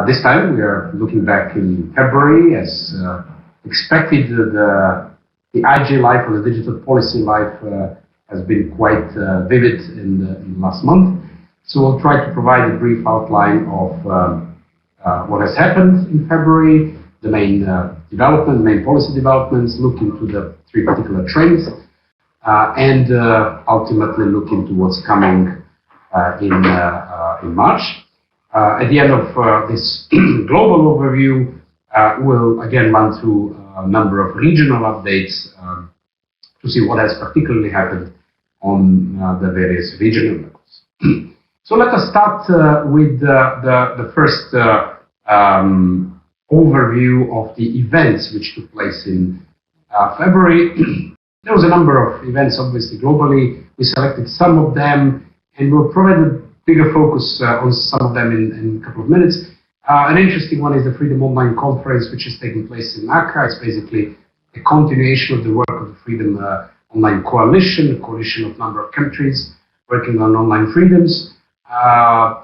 This time we are looking back in February. As expected, the IG life or the digital policy life has been quite vivid in the last month. So we'll try to provide a brief outline of what has happened in February, the main main policy developments, look into the three particular trends, and ultimately look into what's coming in March. At the end of this global overview, we'll again run through a number of regional updates to see what has particularly happened on the various regional levels. So let us start with the first overview of the events which took place in February. There was a number of events, obviously, globally. We selected some of them, and we'll provide a bigger focus on some of them in a couple of minutes. An interesting one is the Freedom Online Conference, which is taking place in Accra. It's basically a continuation of the work of the Freedom Online Coalition, a coalition of a number of countries working on online freedoms.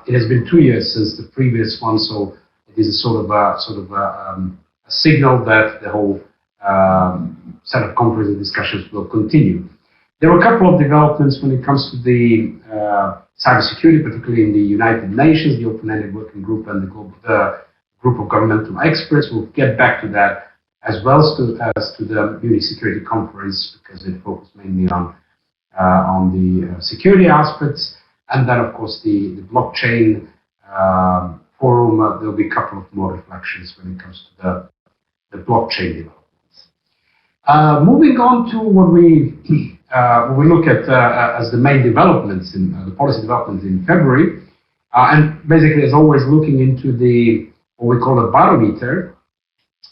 It has been 2 years since the previous one, so it is a sort of a signal that the whole set of conference and discussions will continue. There were a couple of developments when it comes to the cybersecurity, particularly in the United Nations, the Open-Ended Working Group and the group of governmental experts. We'll get back to that as well as to the Munich Security Conference, because it focused mainly on the security aspects. And then, of course, the blockchain forum. There'll be a couple of more reflections when it comes to the blockchain developments. Moving on to what we look at as the main developments in the policy developments in February, and basically, as always, looking into what we call a barometer.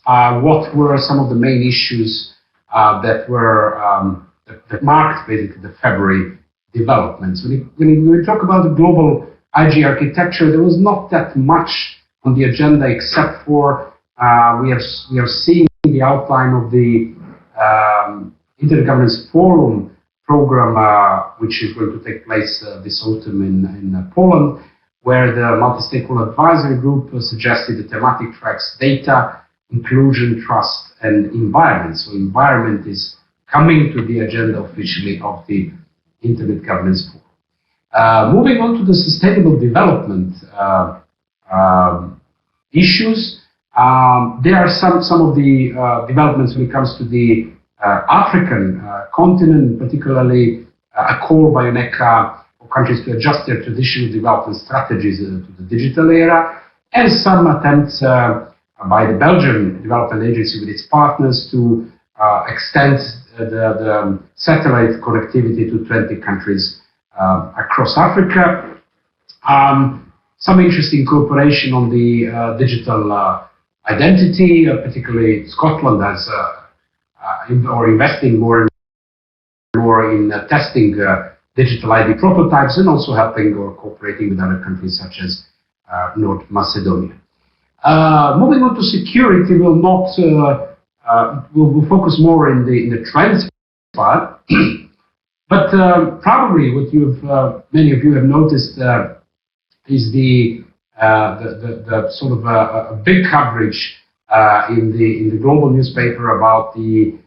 What were some of the main issues that marked basically the February developments? When we talk about the global IG architecture, there was not that much on the agenda, except for we are seeing the outline of the InternetGovernace Forum program, which is going to take place this autumn in Poland, where the multi-stakeholder advisory group suggested the thematic tracks data, inclusion, trust, and environment. So environment is coming to the agenda officially of the Internet Governance Forum. Moving on to the sustainable development issues, there are some of the developments when it comes to the African continent, particularly a call by UNECA for countries to adjust their traditional development strategies to the digital era, and some attempts by the Belgian Development Agency with its partners to extend the satellite connectivity to 20 countries across Africa. Some interesting cooperation on the digital identity, particularly Scotland has investing more and more in testing digital ID prototypes, and also helping or cooperating with other countries such as North Macedonia. Moving on to security, we'll focus more in the trends part, but probably what many of you have noticed is the sort of a big coverage in the global newspaper about the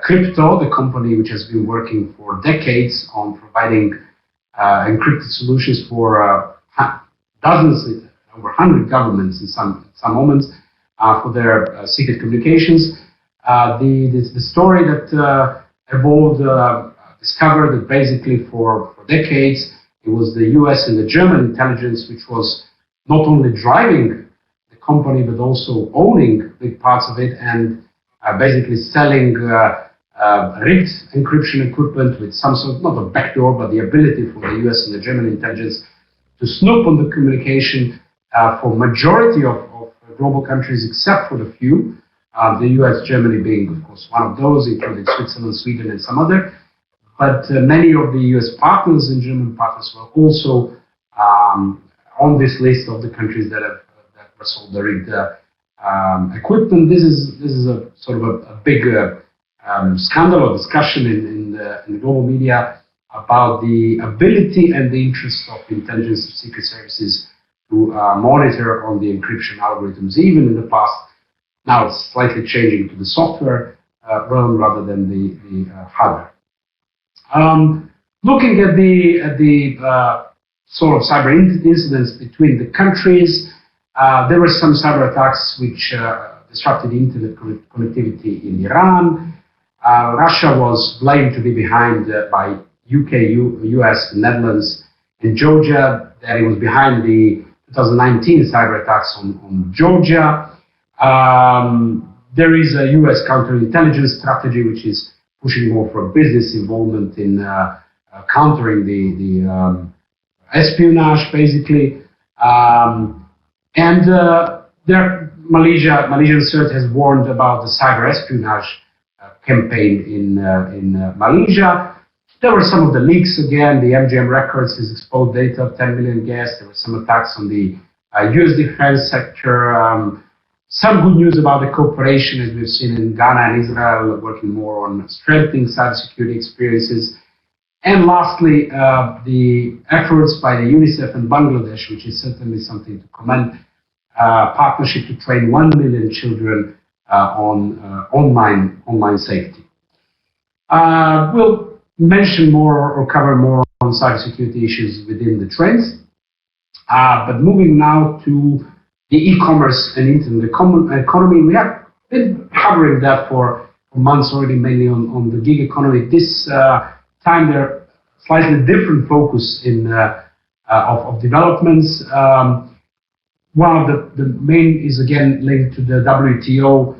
crypto, the company which has been working for decades on providing encrypted solutions for dozens, over 100 governments in some moments for their secret communications. The story that evolved discovered that basically for decades it was the US and the German intelligence which was not only driving the company but also owning big parts of it, and basically selling rigged encryption equipment with some sort of, not a backdoor, but the ability for the US and the German intelligence to snoop on the communication for majority of global countries, except for the few, the US, Germany being, of course, one of those, including Switzerland, Sweden, and some other. But many of the US partners and German partners were also on this list of the countries that were sold the rigged equipment. This is a sort of a big scandal or discussion in the global media about the ability and the interest of intelligence secret services monitor on the encryption algorithms, even in the past. Now it's slightly changing to the software realm rather than the hardware. Looking at the sort of cyber incidents between the countries, there were some cyber attacks which disrupted internet connectivity in Iran. Russia was blamed to be behind by UK, US, Netherlands, and Georgia. That it was behind the 2019 cyber attacks on Georgia. There is a US counterintelligence strategy which is pushing more for business involvement in countering the espionage, basically. Malaysian CERT has warned about the cyber espionage campaign in Malaysia. There were some of the leaks again. The MGM records has exposed data of 10 million guests. There were some attacks on the US defense sector. Some good news about the cooperation, as we've seen in Ghana and Israel, working more on strengthening cybersecurity experiences. And lastly, the efforts by the UNICEF and Bangladesh, which is certainly something to commend, partnership to train 1 million children on online safety. We'll mention more or cover more on cybersecurity issues within the trends. But moving now to the e-commerce and internet economy, we have been covering that for months already, mainly on the gig economy. This time there are slightly different focus of developments. One of the main is again linked to the WTO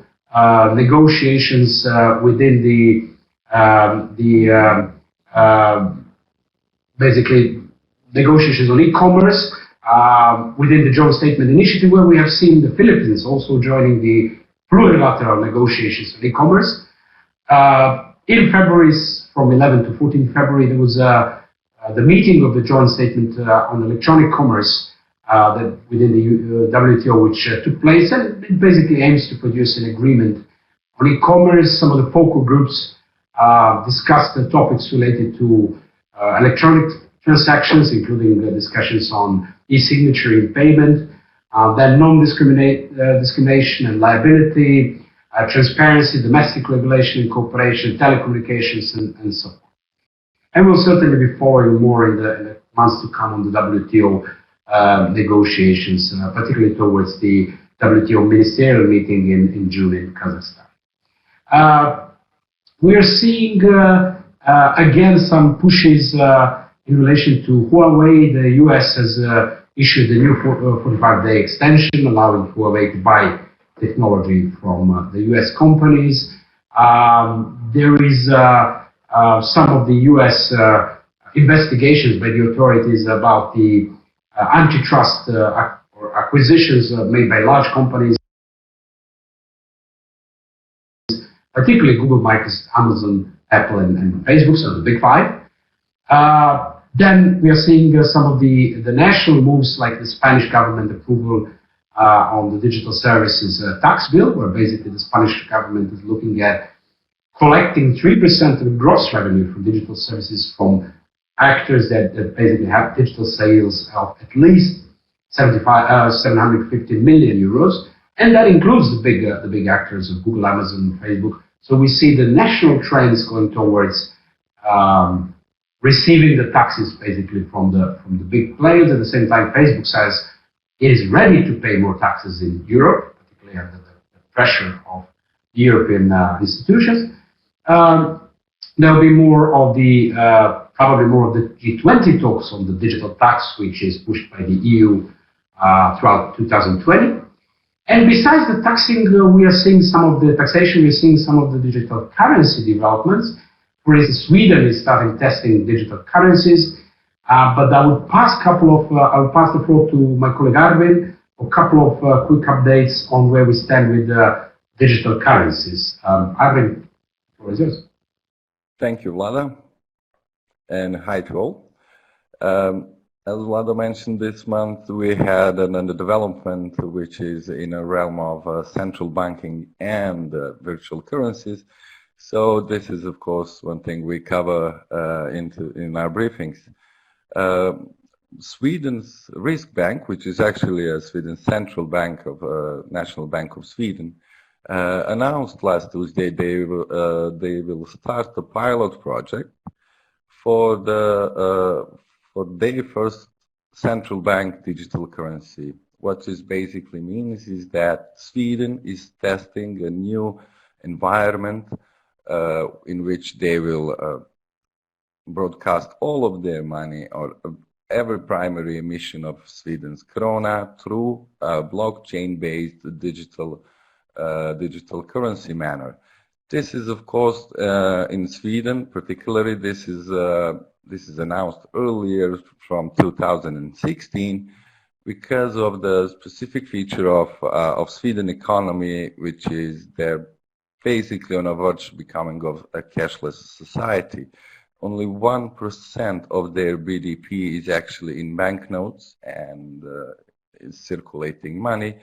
negotiations within basically negotiations on e-commerce within the joint statement initiative, where we have seen the Philippines also joining the plurilateral negotiations on e-commerce. In February, from 11 to 14 February, there was the meeting of the joint statement on electronic commerce that within the WTO, which took place, and it basically aims to produce an agreement on e-commerce. Some of the focal groups discussed the topics related to electronic transactions, including discussions on e-signature in payment, then non-discrimination and liability, transparency, domestic regulation and cooperation, telecommunications, and so on. And we'll certainly be following more in the months to come on the WTO negotiations, particularly towards the WTO ministerial meeting in June in Kazakhstan. We are seeing again some pushes in relation to Huawei. The US has issued a new 45-day extension allowing Huawei to buy technology from the US companies. There is some of the US investigations by the authorities about the antitrust or acquisitions made by large companies, particularly Google, Microsoft, Amazon, Apple, and Facebook, so the big five. Then we are seeing some of the national moves, like the Spanish government approval on the digital services tax bill, where basically the Spanish government is looking at collecting 3% of the gross revenue from digital services from actors that basically have digital sales of at least 750 million euros, and that includes the big actors of Google, Amazon, Facebook. So we see the national trends going towards receiving the taxes basically from the big players. At the same time, Facebook says it is ready to pay more taxes in Europe, particularly under the pressure of European institutions. There'll be more of the probably more of the G20 talks on the digital tax, which is pushed by the EU throughout 2020. And besides the taxing, we are seeing some of the taxation. We're seeing some of the digital currency developments. For instance, Sweden is starting testing digital currencies. But I will pass I'll pass the floor to my colleague Arvin for a couple of quick updates on where we stand with digital currencies. Arvin, the floor is yours. Thank you, Vlado, and hi to all. As Vlado mentioned, this month we had a development which is in a realm of central banking and virtual currencies. So this is, of course, one thing we cover in our briefings. Sweden's Riksbank, which is actually Sweden's central bank of National Bank of Sweden, announced last Tuesday they will start a pilot project for their first central bank digital currency. What this basically means is that Sweden is testing a new environment in which they will broadcast all of their money or every primary emission of Sweden's krona through a blockchain-based digital currency manner. This is, of course, in Sweden, particularly. This is announced earlier from 2016 because of the specific feature of Sweden economy, which is they're basically on the verge of becoming of a cashless society. Only 1% of their BDP is actually in banknotes and is circulating money,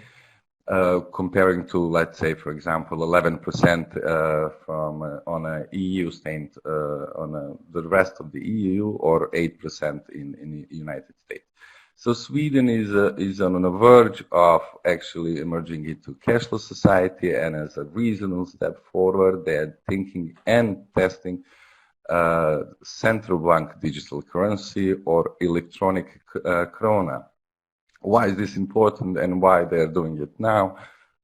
comparing to, let's say, for example, 11% on a EU state, the rest of the EU, or 8% in the United States. So Sweden is on the verge of actually emerging into cashless society, and as a reasonable step forward, they're thinking and testing central bank digital currency or electronic krona. Why is this important and why they're doing it now?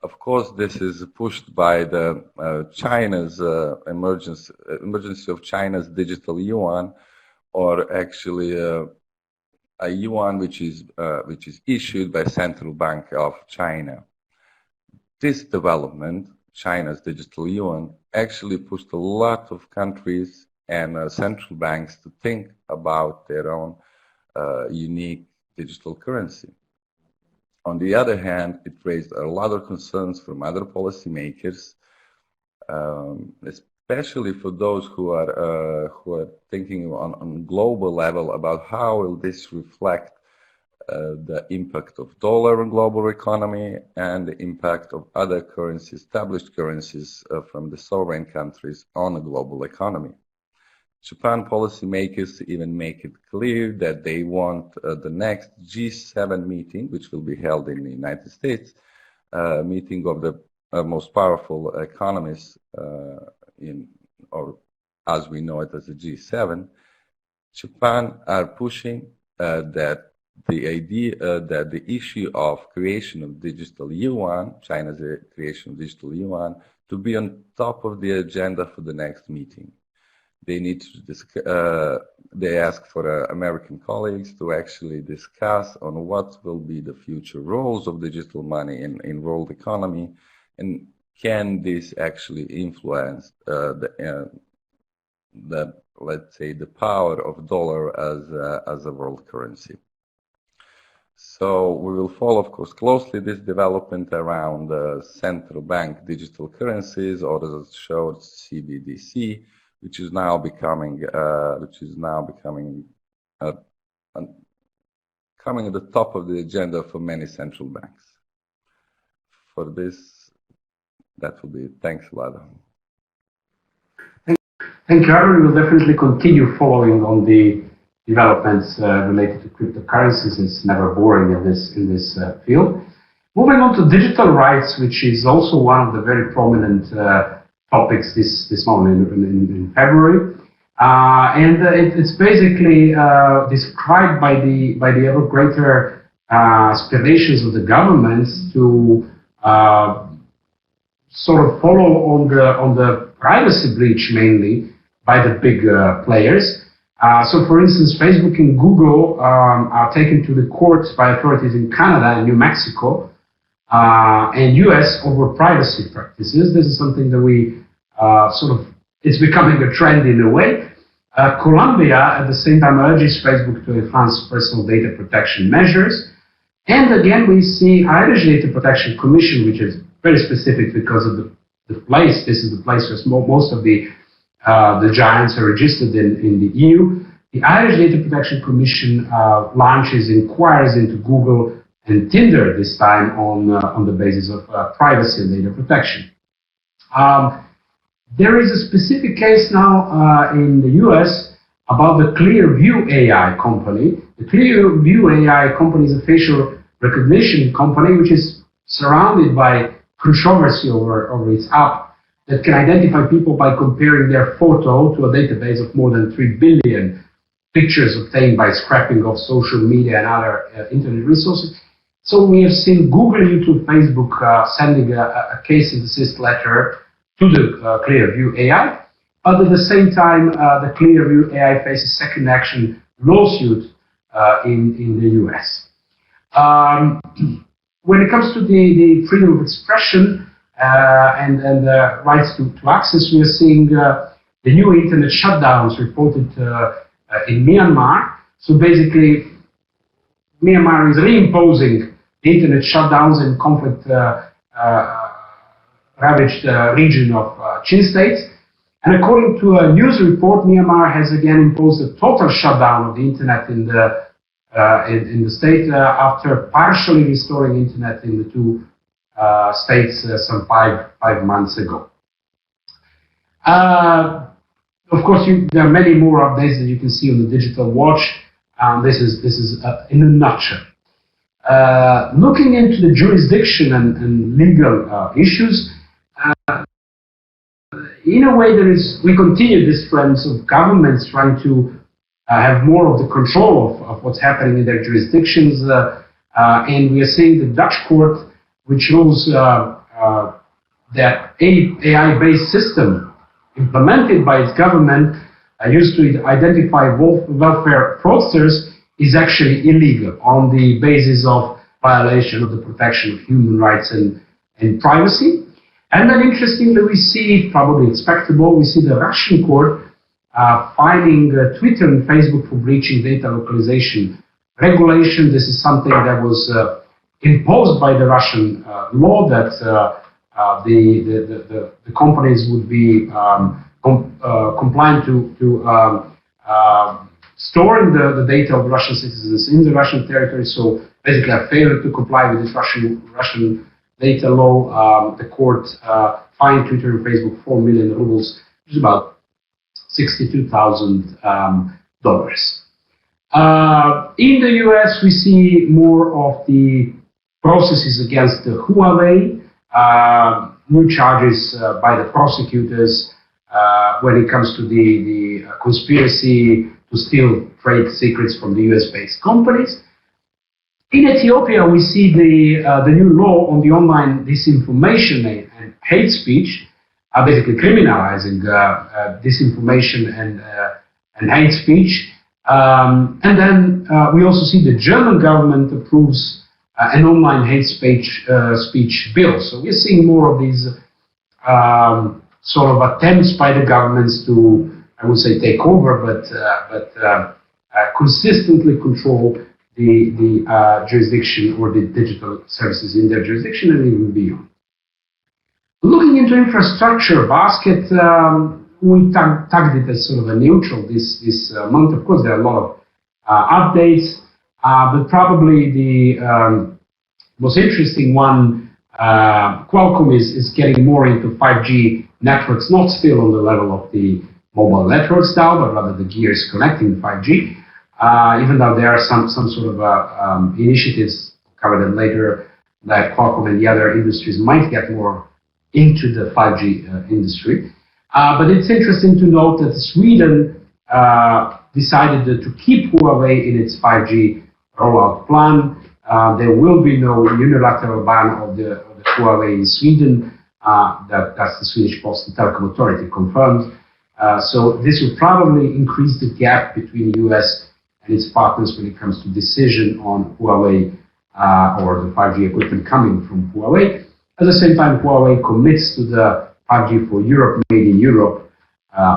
Of course, this is pushed by the China's emergence of China's digital yuan, or actually a yuan which is issued by Central Bank of China. This development, China's digital yuan, actually pushed a lot of countries and central banks to think about their own unique digital currency. On the other hand, it raised a lot of concerns from other policymakers, especially for those who are thinking on global level about how will this reflect the impact of dollar on global economy and the impact of other currencies, established currencies from the sovereign countries on the global economy. Japan policymakers even make it clear that they want the next G7 meeting, which will be held in the United States, meeting of the most powerful economies or as we know it as the G7. Japan are pushing that the idea that the issue of creation of digital yuan, China's creation of digital yuan, to be on top of the agenda for the next meeting. They need to they ask for American colleagues to actually discuss on what will be the future roles of digital money in world economy, and can this actually influence let's say the power of dollar as a world currency. So we will follow, of course, closely this development around central bank digital currencies, or as it's showed, CBDC, which is now becoming coming at the top of the agenda for many central banks. For this, that will be it. Thanks a lot. Thank you, Aaron. We will definitely continue following on the developments related to cryptocurrencies. It's never boring in this field. Moving on to digital rights, which is also one of the very prominent topics this moment in February, and it's basically described by the ever greater aspirations of the governments to sort of follow on the privacy breach mainly by the big players. So, for instance, Facebook and Google are taken to the courts by authorities in Canada and New Mexico and US over privacy practices. This is something that we it's becoming a trend in a way. Colombia, at the same time, urges Facebook to enhance personal data protection measures. And again, we see Irish Data Protection Commission, which is very specific because of the place. This is the place where most of the giants are registered in the EU. The Irish Data Protection Commission launches inquiries into Google and Tinder this time on the basis of privacy and data protection. There is a specific case now in the US about the Clearview AI company. The Clearview AI company is a facial recognition company which is surrounded by controversy over its app that can identify people by comparing their photo to a database of more than 3 billion pictures obtained by scraping of social media and other internet resources. So we have seen Google, YouTube, Facebook sending a case synthesis letter to the Clearview AI, but at the same time, the Clearview AI faces second action lawsuit in the US. When it comes to the freedom of expression and the rights to access, we are seeing the new internet shutdowns reported in Myanmar. So basically, Myanmar is reimposing the internet shutdowns in conflict-ravaged region of Chin states. And according to a news report, Myanmar has again imposed a total shutdown of the internet in the state after partially restoring internet in the two states some five months ago. Of course, there are many more updates that you can see on the Digital Watch. This is in a nutshell. Looking into the jurisdiction and legal issues, in a way, we continue this trend of governments trying to have more of the control of what's happening in their jurisdictions, and we are seeing the Dutch court, which rules that AI-based system implemented by its government used to identify welfare fraudsters is actually illegal on the basis of violation of the protection of human rights and privacy. And then interestingly, we see, probably expectable, we see the Russian court fining Twitter and Facebook for breaching data localization regulation. This is something that was imposed by the Russian law that the companies would be compliant to storing the data of Russian citizens in the Russian territory. So basically, a failure to comply with this Russian data law. The court fined Twitter and Facebook 4 million rubles, which is about $62,000. In the US, we see more of the processes against Huawei, new charges by the prosecutors when it comes to the conspiracy to steal trade secrets from the US-based companies. In Ethiopia, we see the new law on the online disinformation and hate speech, basically criminalizing disinformation and hate speech. And then we also see the German government approves an online hate speech bill. So we're seeing more of these sort of attempts by the governments to, I would say, take over, but consistently control the jurisdiction or the digital services in their jurisdiction and even beyond. Looking into infrastructure basket, we tagged it as sort of a neutral this month. Of course, there are a lot of updates, but probably the most interesting one, Qualcomm is getting more into 5G networks, not still on the level of the mobile networks now, but rather the gears connecting 5G. Even though there are some sort of initiatives covered later that Qualcomm and the other industries might get more into the 5G industry. But it's interesting to note that Sweden decided to keep Huawei in its 5G rollout plan. There will be no unilateral ban of the Huawei in Sweden. That's the Swedish Post and Telecom Authority confirmed. So this will probably increase the gap between the US and its partners when it comes to decision on Huawei or the 5G equipment coming from Huawei. At the same time, Huawei commits to the 5G for Europe, made in Europe,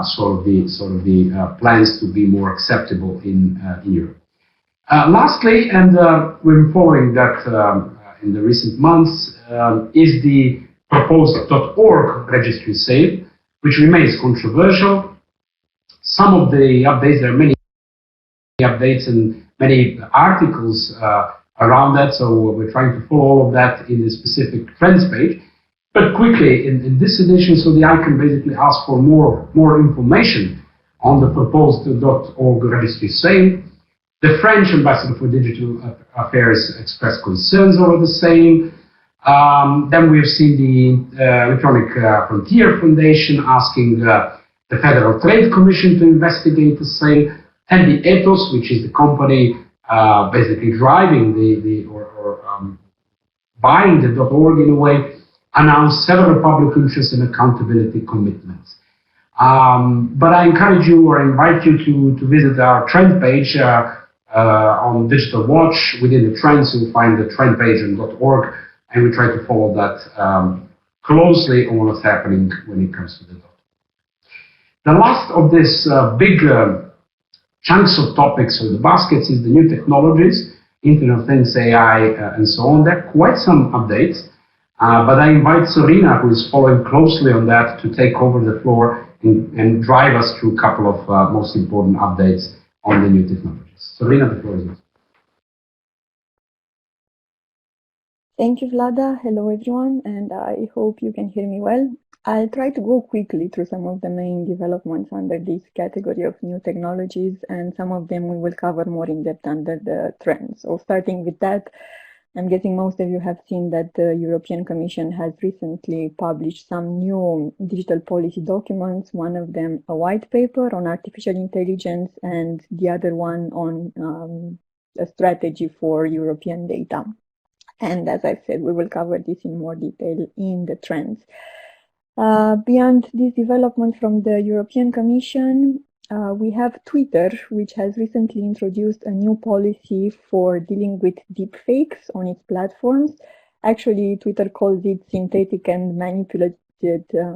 sort of the plans to be more acceptable in Europe. Lastly, and we've been following that in the recent months, is the proposed .org registry sale, which remains controversial. Some of the updates, there are many updates and many articles around that, so we're trying to follow all of that in the specific trends page. But quickly, in this edition, so the icon basically asks for more information on the proposed .org registry same. The French ambassador for digital affairs expressed concerns over the same. Then we've seen the Electronic Frontier Foundation asking the Federal Trade Commission to investigate the same, and the Ethos, which is the company basically driving buying the .org in a way, announced several public interest and accountability commitments. But I encourage you or invite you to visit our trend page on Digital Watch. Within the trends, you'll find the trend page on .org, and we try to follow that closely on what's happening when it comes to the .org. The last of this big chunks of topics or the baskets is the new technologies, Internet of Things, AI, and so on. There are quite some updates, but I invite Serena, who is following closely on that, to take over the floor and drive us through a couple of most important updates on the new technologies. Serena, the floor is yours. Thank you, Vlada. Hello, everyone, and I hope you can hear me well. I'll try to go quickly through some of the main developments under this category of new technologies, and some of them we will cover more in depth under the trends. So starting with that, I'm guessing most of you have seen that the European Commission has recently published some new digital policy documents, one of them a white paper on artificial intelligence, and the other one on a strategy for European data. And as I said, we will cover this in more detail in the trends. Beyond this development from the European Commission, we have Twitter, which has recently introduced a new policy for dealing with deepfakes on its platforms. Actually, Twitter calls it synthetic and manipulated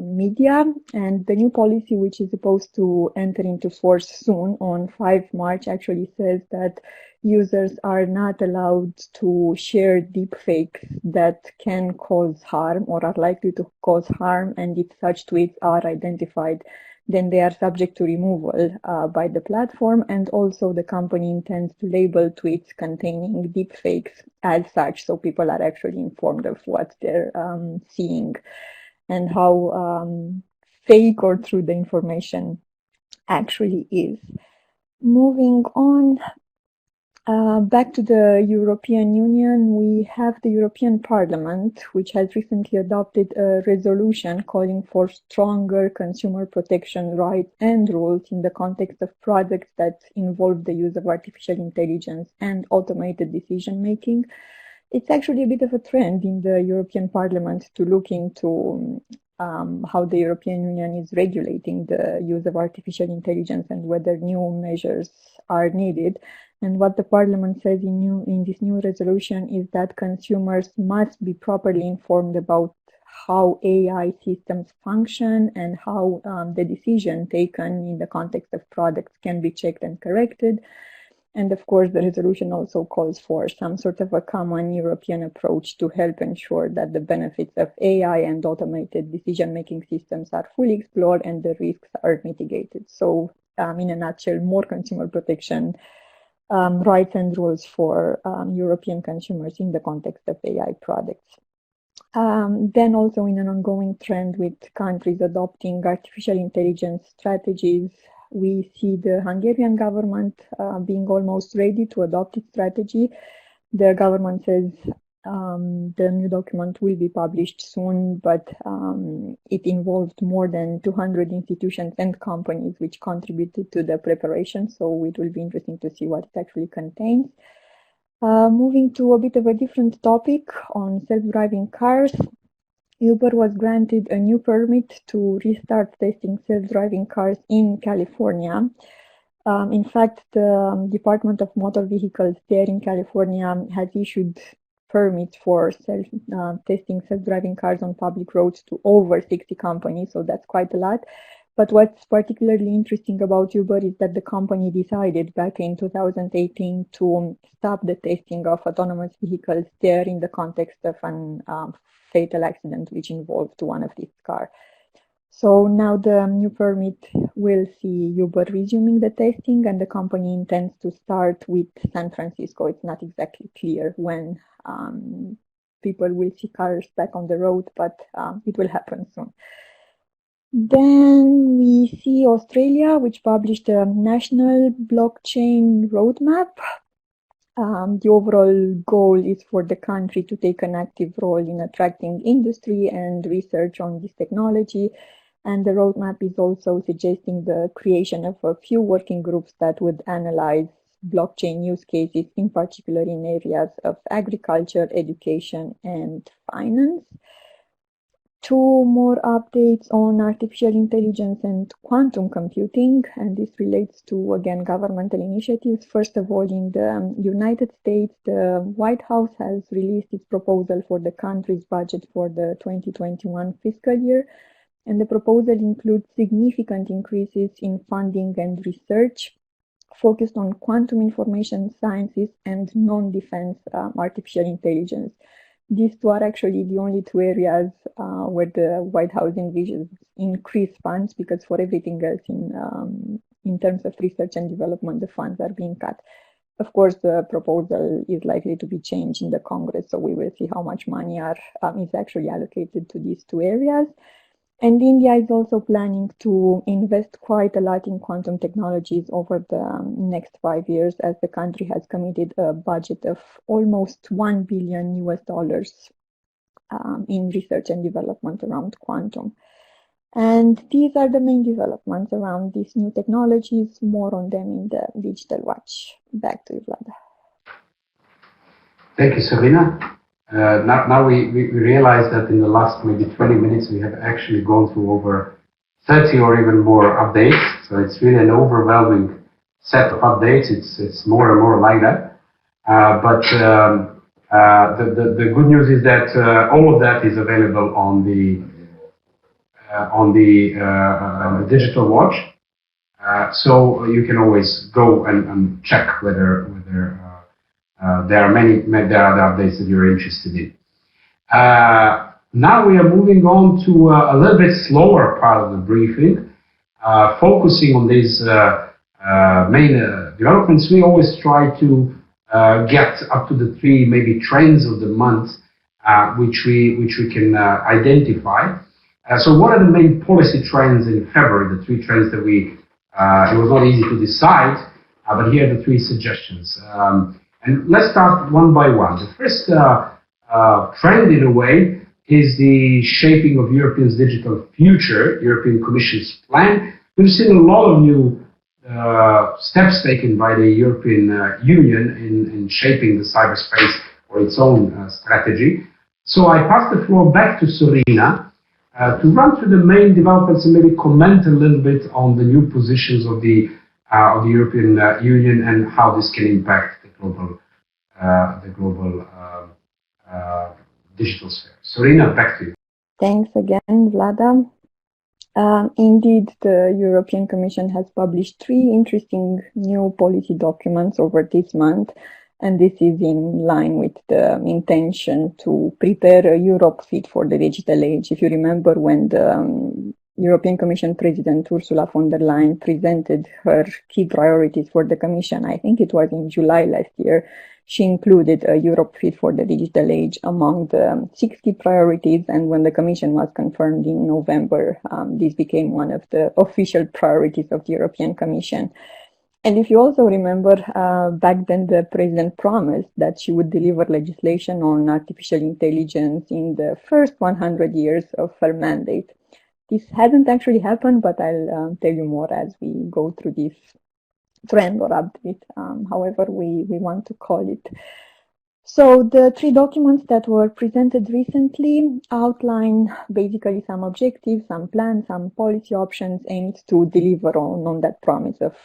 media, and the new policy, which is supposed to enter into force soon on 5 March, actually says that users are not allowed to share deepfakes that can cause harm or are likely to cause harm, and if such tweets are identified, then they are subject to removal by the platform, and also the company intends to label tweets containing deepfakes as such, so people are actually informed of what they're seeing and how fake or true the information actually is. Moving on, back to the European Union, we have the European Parliament, which has recently adopted a resolution calling for stronger consumer protection rights and rules in the context of products that involve the use of artificial intelligence and automated decision making. It's actually a bit of a trend in the European Parliament to look into how the European Union is regulating the use of artificial intelligence and whether new measures are needed. And what the Parliament says in this new resolution is that consumers must be properly informed about how AI systems function and how the decision taken in the context of products can be checked and corrected. And of course, the resolution also calls for some sort of a common European approach to help ensure that the benefits of AI and automated decision-making systems are fully explored and the risks are mitigated. So, in a nutshell, more consumer protection rights and rules for European consumers in the context of AI products. Then also in an ongoing trend with countries adopting artificial intelligence strategies, we see the Hungarian government being almost ready to adopt its strategy. The government says the new document will be published soon, but it involved more than 200 institutions and companies which contributed to the preparation, so it will be interesting to see what it actually contains. Moving to a bit of a different topic on self-driving cars, Uber was granted a new permit to restart testing self-driving cars in California. In fact, the Department of Motor Vehicles there in California has issued permits for testing self-driving cars on public roads to over 60 companies, so that's quite a lot. But what's particularly interesting about Uber is that the company decided back in 2018 to stop the testing of autonomous vehicles there in the context of an fatal accident which involved one of these cars. So now the new permit will see Uber resuming the testing, and the company intends to start with San Francisco. It's not exactly clear when people will see cars back on the road, but it will happen soon. Then we see Australia, which published a national blockchain roadmap. The overall goal is for the country to take an active role in attracting industry and research on this technology. And the roadmap is also suggesting the creation of a few working groups that would analyze blockchain use cases, in particular in areas of agriculture, education, and finance. Two more updates on artificial intelligence and quantum computing, and this relates to, again, governmental initiatives. First of all, in the United States, the White House has released its proposal for the country's budget for the 2021 fiscal year, and the proposal includes significant increases in funding and research focused on quantum information sciences and non-defense artificial intelligence. These two are actually the only two areas where the White House envisions increased funds, because for everything else in terms of research and development, the funds are being cut. Of course, the proposal is likely to be changed in the Congress, so we will see how much money is actually allocated to these two areas. And India is also planning to invest quite a lot in quantum technologies over the next 5 years, as the country has committed a budget of almost $1 billion in research and development around quantum. And these are the main developments around these new technologies. More on them in the Digital Watch. Back to you, Vlada. Thank you, Serena. Now we realize that in the last maybe 20 minutes we have actually gone through over 30 or even more updates. So it's really an overwhelming set of updates. It's more and more like that. But the good news is that all of that is available on the Digital Watch. So you can always go and check whether there are other updates that you're interested in. Now we are moving on to a little bit slower part of the briefing, focusing on these main developments. We always try to get up to the three maybe trends of the month, which we can identify. So what are the main policy trends in February? The three trends that it was not easy to decide, but here are the three suggestions. And let's start one by one. The first trend, in a way, is the shaping of Europe's digital future, European Commission's plan. We've seen a lot of new steps taken by the European Union in shaping the cyberspace for its own strategy. So I pass the floor back to Serena to run through the main developments and maybe comment a little bit on the new positions of the European Union and how this can impact the global digital sphere. Serena, back to you. Thanks again, Vlada. Indeed, the European Commission has published three interesting new policy documents over this month, and this is in line with the intention to prepare a Europe fit for the digital age. If you remember, when the European Commission President Ursula von der Leyen presented her key priorities for the Commission, I think it was in July last year, she included a Europe fit for the digital age among the 60 priorities, and when the Commission was confirmed in November, this became one of the official priorities of the European Commission. And if you also remember, back then the President promised that she would deliver legislation on artificial intelligence in the first 100 years of her mandate. This hasn't actually happened, but I'll tell you more as we go through this trend or update, however we want to call it. So the three documents that were presented recently outline basically some objectives, some plans, some policy options aimed to deliver on that promise of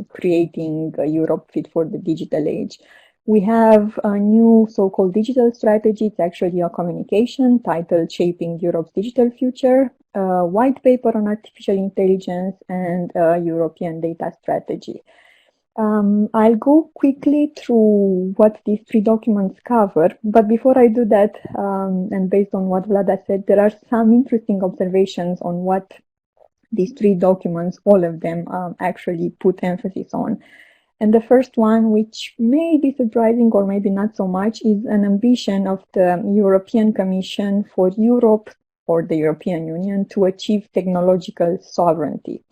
creating a Europe fit for the digital age. We have a new so-called digital strategy. It's actually a communication titled Shaping Europe's Digital Future, a white paper on artificial intelligence, and a European data strategy. I'll go quickly through what these three documents cover, but before I do that, and based on what Vlada said, there are some interesting observations on what these three documents, all of them, actually put emphasis on. And the first one, which may be surprising or maybe not so much, is an ambition of the European Commission for Europe or the European Union to achieve technological sovereignty.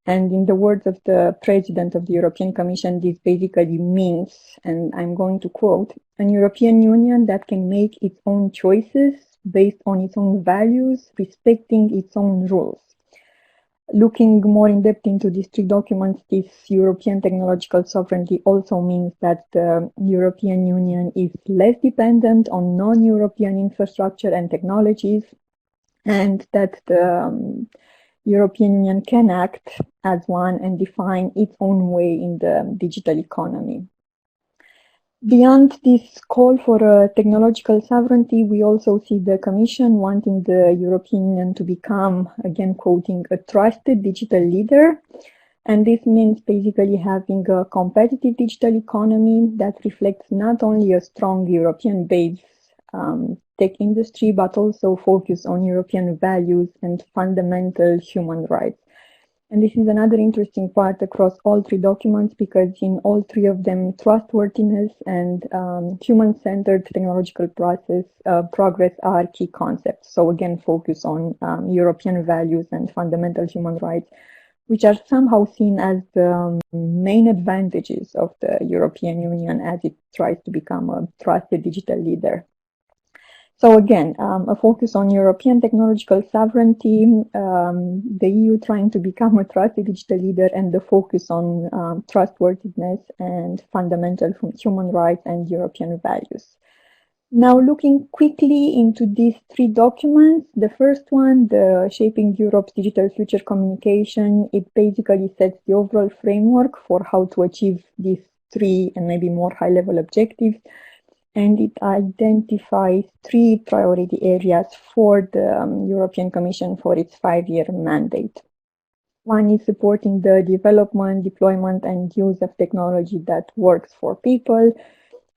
And in the words of the President of the European Commission, this basically means, and I'm going to quote, an European Union that can make its own choices based on its own values, respecting its own rules. Looking more in depth into these three documents, this European technological sovereignty also means that the European Union is less dependent on non-European infrastructure and technologies, and that the European Union can act as one and define its own way in the digital economy. Beyond this call for technological sovereignty, we also see the Commission wanting the European Union to become, again quoting, a trusted digital leader. And this means basically having a competitive digital economy that reflects not only a strong European-based tech industry, but also focus on European values and fundamental human rights. And this is another interesting part across all three documents, because in all three of them, trustworthiness and human-centered technological progress are key concepts. So again, focus on European values and fundamental human rights, which are somehow seen as the main advantages of the European Union as it tries to become a trusted digital leader. So again, a focus on European technological sovereignty, the EU trying to become a trusted digital leader, and the focus on trustworthiness and fundamental human rights and European values. Now, looking quickly into these three documents, the first one, the Shaping Europe's Digital Future Communication, it basically sets the overall framework for how to achieve these three and maybe more high-level objectives. And it identifies three priority areas for the European Commission for its 5-year mandate. One is supporting the development, deployment, and use of technology that works for people.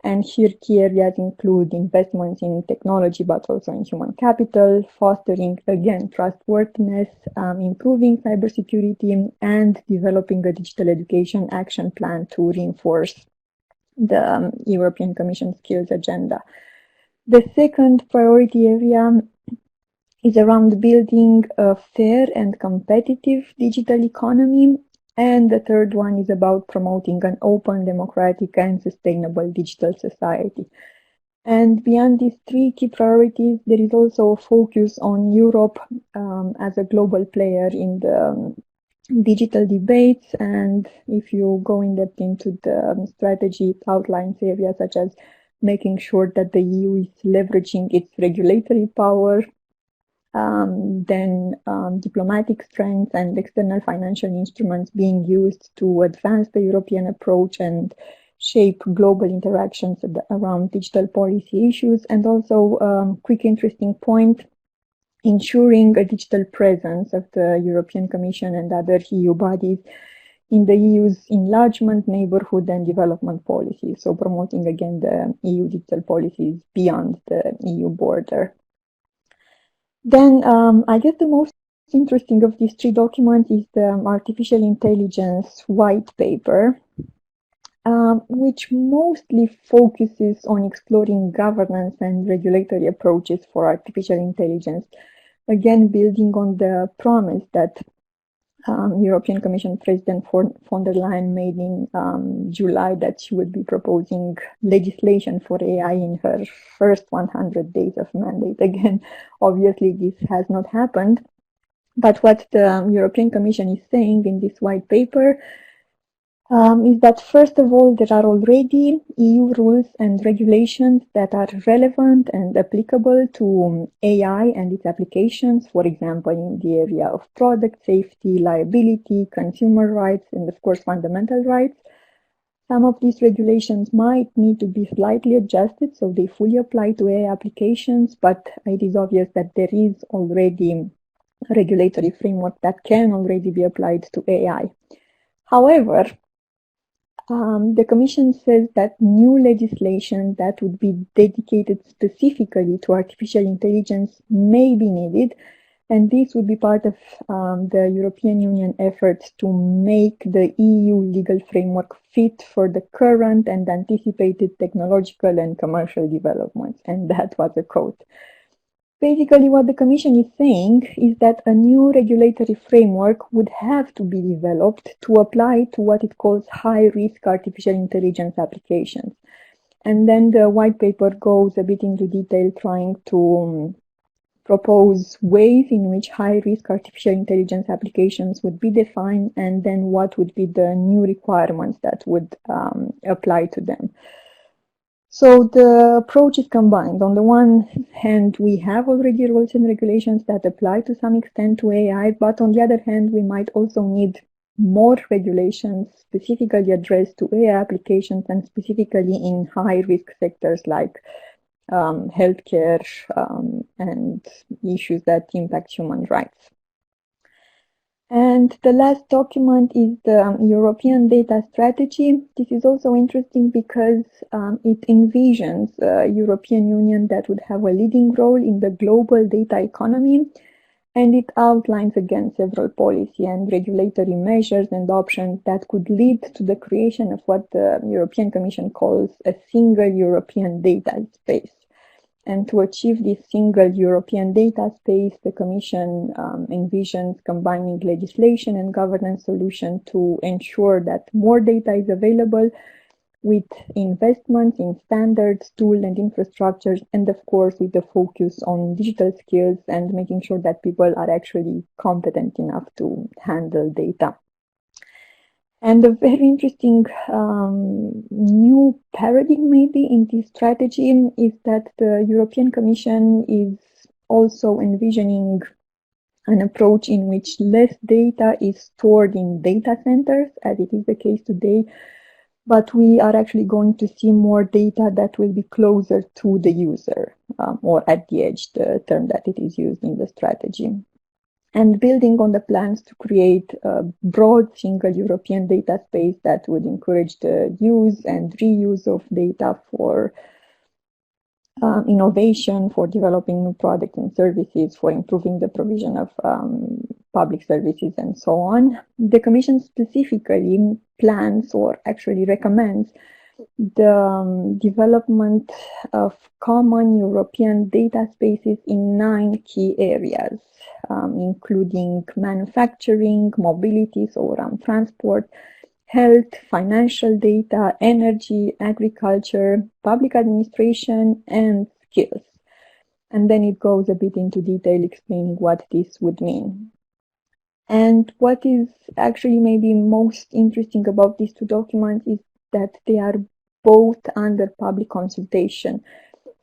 And here key areas include investments in technology, but also in human capital, fostering, again, trustworthiness, improving cybersecurity, and developing a digital education action plan to reinforce the European Commission skills agenda. The second priority area is around building a fair and competitive digital economy. And the third one is about promoting an open, democratic, and sustainable digital society. And beyond these three key priorities, there is also a focus on Europe as a global player in the digital debates. And if you go in depth into the strategy, it outlines areas such as making sure that the EU is leveraging its regulatory power, then diplomatic strength and external financial instruments being used to advance the European approach and shape global interactions around digital policy issues. And also, quick interesting point, ensuring a digital presence of the European Commission and other EU bodies in the EU's enlargement, neighborhood, and development policies. So promoting, again, the EU digital policies beyond the EU border. Then I guess the most interesting of these three documents is the Artificial Intelligence White Paper, which mostly focuses on exploring governance and regulatory approaches for artificial intelligence, again building on the promise that European Commission President von der Leyen made in July, that she would be proposing legislation for AI in her first 100 days of mandate. Again, obviously this has not happened, but what the European Commission is saying in this white paper is that, first of all, there are already EU rules and regulations that are relevant and applicable to AI and its applications, for example, in the area of product safety, liability, consumer rights, and of course, fundamental rights. Some of these regulations might need to be slightly adjusted so they fully apply to AI applications, but it is obvious that there is already a regulatory framework that can already be applied to AI. However, the Commission says that new legislation that would be dedicated specifically to artificial intelligence may be needed, and this would be part of the European Union efforts to make the EU legal framework fit for the current and anticipated technological and commercial developments. And that was a quote. Basically, what the Commission is saying is that a new regulatory framework would have to be developed to apply to what it calls high-risk artificial intelligence applications. And then the white paper goes a bit into detail trying to propose ways in which high-risk artificial intelligence applications would be defined, and then what would be the new requirements that would apply to them. So the approach is combined. On the one hand, we have already rules and regulations that apply to some extent to AI, but on the other hand, we might also need more regulations specifically addressed to AI applications and specifically in high-risk sectors like healthcare and issues that impact human rights. And the last document is the European Data Strategy. This is also interesting because it envisions a European Union that would have a leading role in the global data economy, and it outlines again several policy and regulatory measures and options that could lead to the creation of what the European Commission calls a single European data space. And to achieve this single European data space, the Commission envisions combining legislation and governance solutions to ensure that more data is available with investments in standards, tools, and infrastructures, and of course with the focus on digital skills and making sure that people are actually competent enough to handle data. And a very interesting new paradigm maybe in this strategy is that the European Commission is also envisioning an approach in which less data is stored in data centers, as it is the case today, but we are actually going to see more data that will be closer to the user, or at the edge, the term that it is used in the strategy. And building on the plans to create a broad single European data space that would encourage the use and reuse of data for innovation, for developing new products and services, for improving the provision of public services, and so on. The Commission specifically plans, or actually recommends, the development of common European data spaces in 9 key areas, including manufacturing, mobility, so around transport, health, financial data, energy, agriculture, public administration, and skills. And then it goes a bit into detail explaining what this would mean. And what is actually maybe most interesting about these two documents is that they are both under public consultation.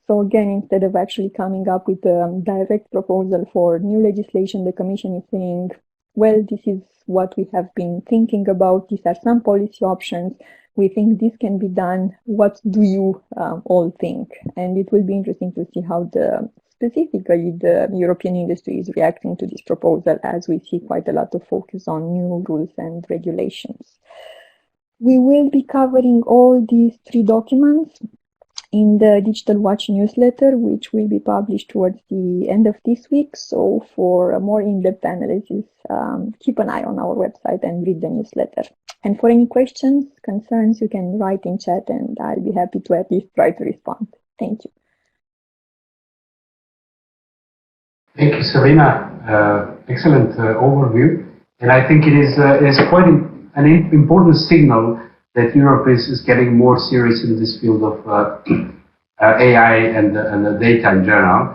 So again, instead of actually coming up with a direct proposal for new legislation, the Commission is saying, well, this is what we have been thinking about. These are some policy options. We think this can be done. What do you all think? And it will be interesting to see how specifically the European industry is reacting to this proposal, as we see quite a lot of focus on new rules and regulations. We will be covering all these 3 documents in the Digital Watch newsletter, which will be published towards the end of this week. So for a more in-depth analysis, keep an eye on our website and read the newsletter. And for any questions, concerns, you can write in chat and I'll be happy to at least try to respond. Thank you. Thank you, Serena. Excellent overview. And I think it is quite an important signal that Europe is getting more serious in this field of AI and the data in general.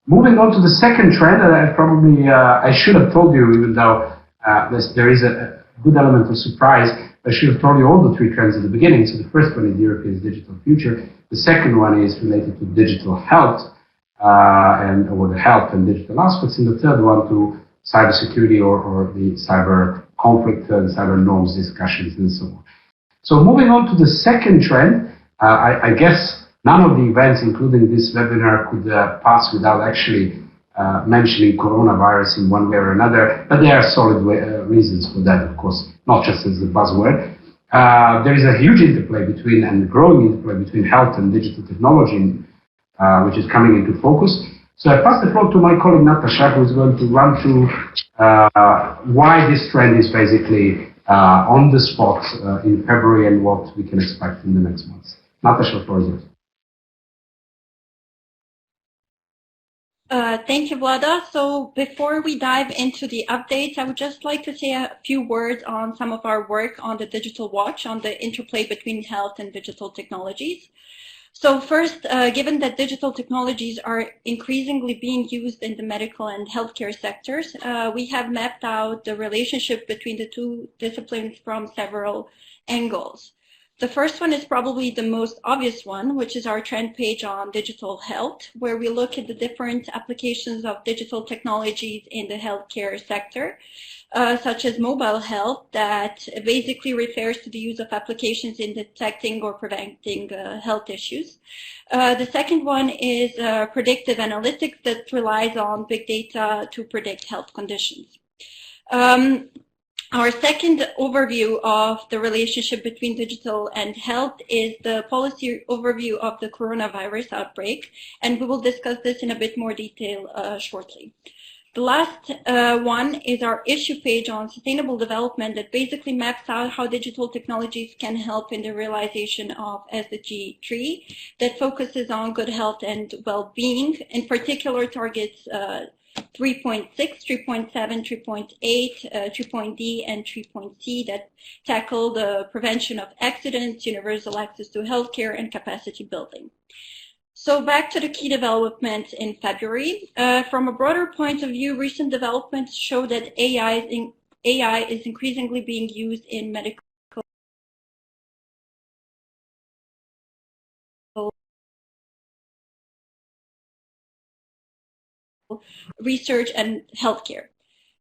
Moving on to the second trend, I should have told you, even though there is a good element of surprise, I should have told you all the 3 trends at the beginning. So the first one is Europe's digital future. The second one is related to digital health, or the health and digital aspects. And the third one to cybersecurity or the cyber conflict and cyber norms discussions and so on. So moving on to the second trend, I guess none of the events, including this webinar, could pass without actually mentioning coronavirus in one way or another, but there are solid reasons for that, of course, not just as a buzzword. There is a huge interplay between, and growing interplay between health and digital technology, which is coming into focus. So I pass the floor to my colleague Natasha, who is going to run through why this trend is basically on the spot in February and what we can expect in the next months. Natasha, the floor is yours. Thank you, Vlada. So before we dive into the updates, I would just like to say a few words on some of our work on the Digital Watch, on the interplay between health and digital technologies. So first, given that digital technologies are increasingly being used in the medical and healthcare sectors, we have mapped out the relationship between the two disciplines from several angles. The first one is probably the most obvious one, which is our trend page on digital health, where we look at the different applications of digital technologies in the healthcare sector, such as mobile health, that basically refers to the use of applications in detecting or preventing health issues. The second one is predictive analytics that relies on big data to predict health conditions. Our second overview of the relationship between digital and health is the policy overview of the coronavirus outbreak, and we will discuss this in a bit more detail shortly. The last one is our issue page on sustainable development that basically maps out how digital technologies can help in the realization of SDG 3 that focuses on good health and well-being, in particular targets 3.6, 3.7, 3.8, 3.D, and 3.C that tackle the prevention of accidents, universal access to healthcare, and capacity building. So back to the key developments in February. From a broader point of view, recent developments show that AI is increasingly being used in medical research and healthcare.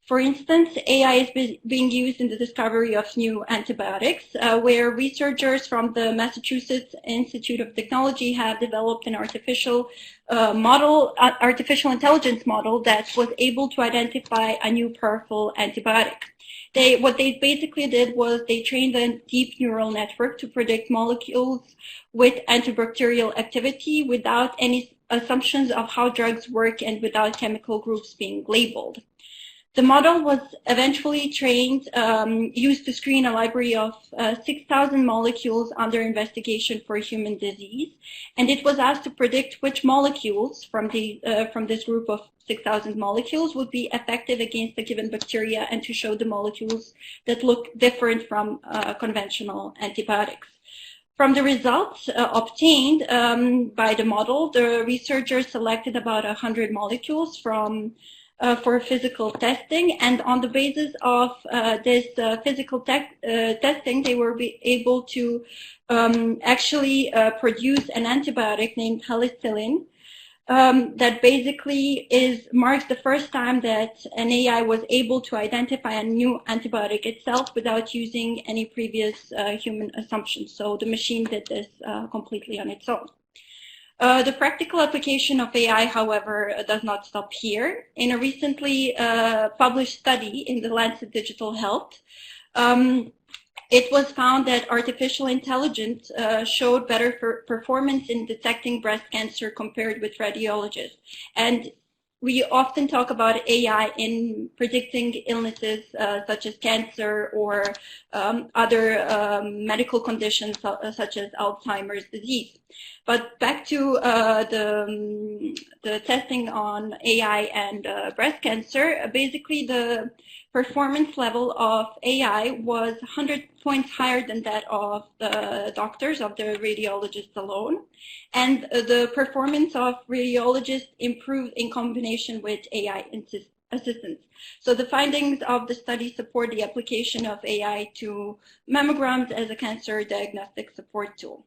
For instance, AI is being used in the discovery of new antibiotics, where researchers from the Massachusetts Institute of Technology have developed an artificial intelligence model that was able to identify a new powerful antibiotic. What they basically did was they trained a deep neural network to predict molecules with antibacterial activity without any assumptions of how drugs work and without chemical groups being labeled. The model was eventually trained, used to screen a library of 6,000 molecules under investigation for human disease, and it was asked to predict which molecules from this group of 6,000 molecules would be effective against a given bacteria and to show the molecules that look different from conventional antibiotics. From the results obtained by the model, the researchers selected about 100 molecules for physical testing, and on the basis of this physical testing, they were able to actually produce an antibiotic named penicillin that basically marks the first time that an AI was able to identify a new antibiotic itself without using any previous human assumptions. So the machine did this completely on its own. The practical application of AI, however, does not stop here. In a recently published study in the Lancet Digital Health, it was found that artificial intelligence showed better performance in detecting breast cancer compared with radiologists. And we often talk about AI in predicting illnesses such as cancer or other medical conditions such as Alzheimer's disease. But back to the testing on AI and breast cancer, basically the performance level of AI was 100 points higher than that of the doctors, of the radiologists alone. And the performance of radiologists improved in combination with AI assistance. So the findings of the study support the application of AI to mammograms as a cancer diagnostic support tool.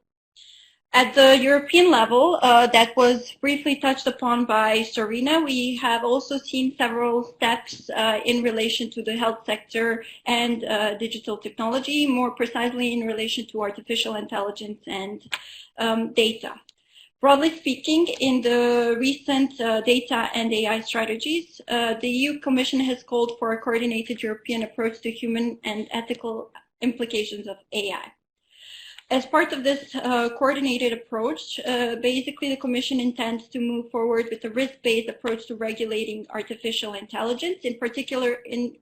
At the European level, that was briefly touched upon by Sorina, we have also seen several steps in relation to the health sector and digital technology, more precisely in relation to artificial intelligence and data. Broadly speaking, in the recent data and AI strategies, the EU Commission has called for a coordinated European approach to human and ethical implications of AI. As part of this coordinated approach, basically the Commission intends to move forward with a risk-based approach to regulating artificial intelligence, in particular in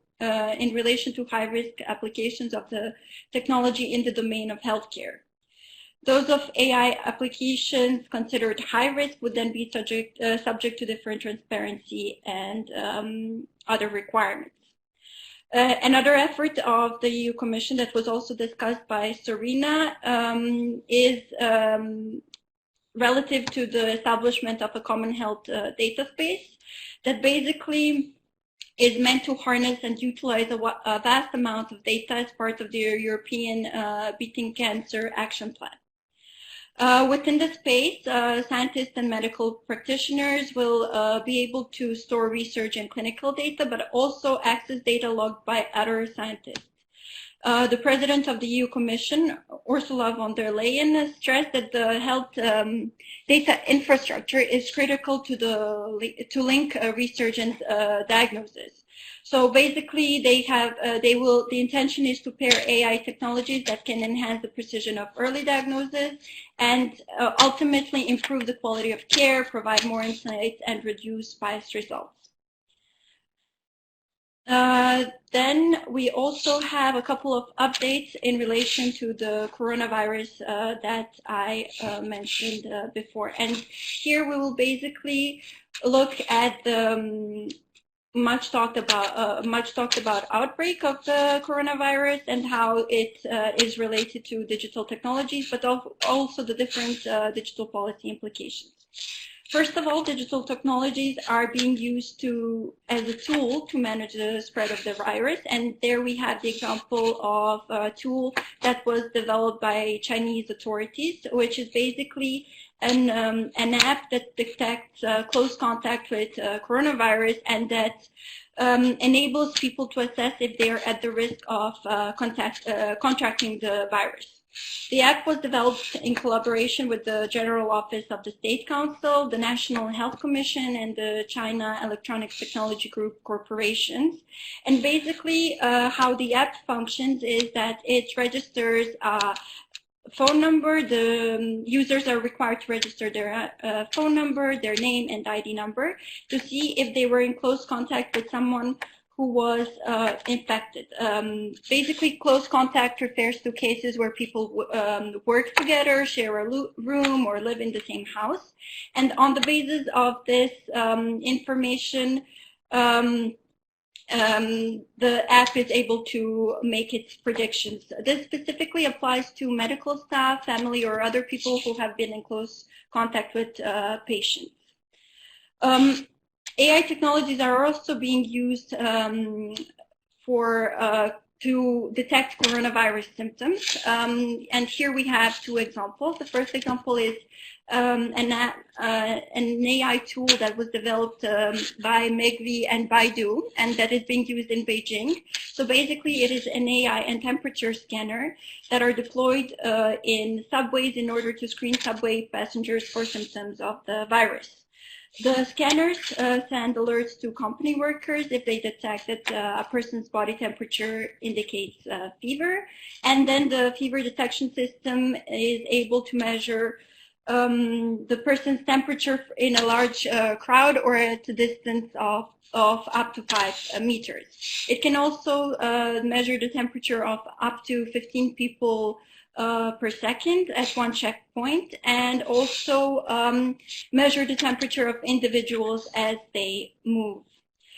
relation to high-risk applications of the technology in the domain of healthcare. Those of AI applications considered high risk would then be subject to different transparency and other requirements. Another effort of the EU Commission that was also discussed by Serena is relative to the establishment of a common health data space that basically is meant to harness and utilize a vast amount of data as part of the European Beating Cancer Action Plan. Within the space, scientists and medical practitioners will be able to store research and clinical data, but also access data logged by other scientists. The president of the EU Commission, Ursula von der Leyen, stressed that the health data infrastructure is critical to link research and diagnosis. So basically, the intention is to pair AI technologies that can enhance the precision of early diagnosis and ultimately improve the quality of care, provide more insights, and reduce biased results. Then we also have a couple of updates in relation to the coronavirus that I mentioned before. And here we will basically look at the much talked about outbreak of the coronavirus and how it is related to digital technologies, but also the different digital policy implications. First of all, digital technologies are being used as a tool to manage the spread of the virus. And there we have the example of a tool that was developed by Chinese authorities, which is basically an app that detects close contact with coronavirus and that enables people to assess if they are at the risk of contracting the virus. The app was developed in collaboration with the General Office of the State Council, the National Health Commission, and the China Electronics Technology Group corporations. And basically, how the app functions is that it registers a phone number. The users are required to register their phone number, their name, and ID number to see if they were in close contact with someone who was infected. Basically, close contact refers to cases where people work together, share a room, or live in the same house. And on the basis of this information, the app is able to make its predictions. This specifically applies to medical staff, family, or other people who have been in close contact with patients. AI technologies are also being used to detect coronavirus symptoms. And here we have two examples. The first example is an AI tool that was developed by Megvii and Baidu, and that is being used in Beijing. So basically, it is an AI and temperature scanner that are deployed in subways in order to screen subway passengers for symptoms of the virus. The scanners send alerts to company workers if they detect that a person's body temperature indicates fever, and then the fever detection system is able to measure the person's temperature in a large crowd or at a distance of up to 5 meters. It can also measure the temperature of up to 15 people per second at one checkpoint, and also measure the temperature of individuals as they move.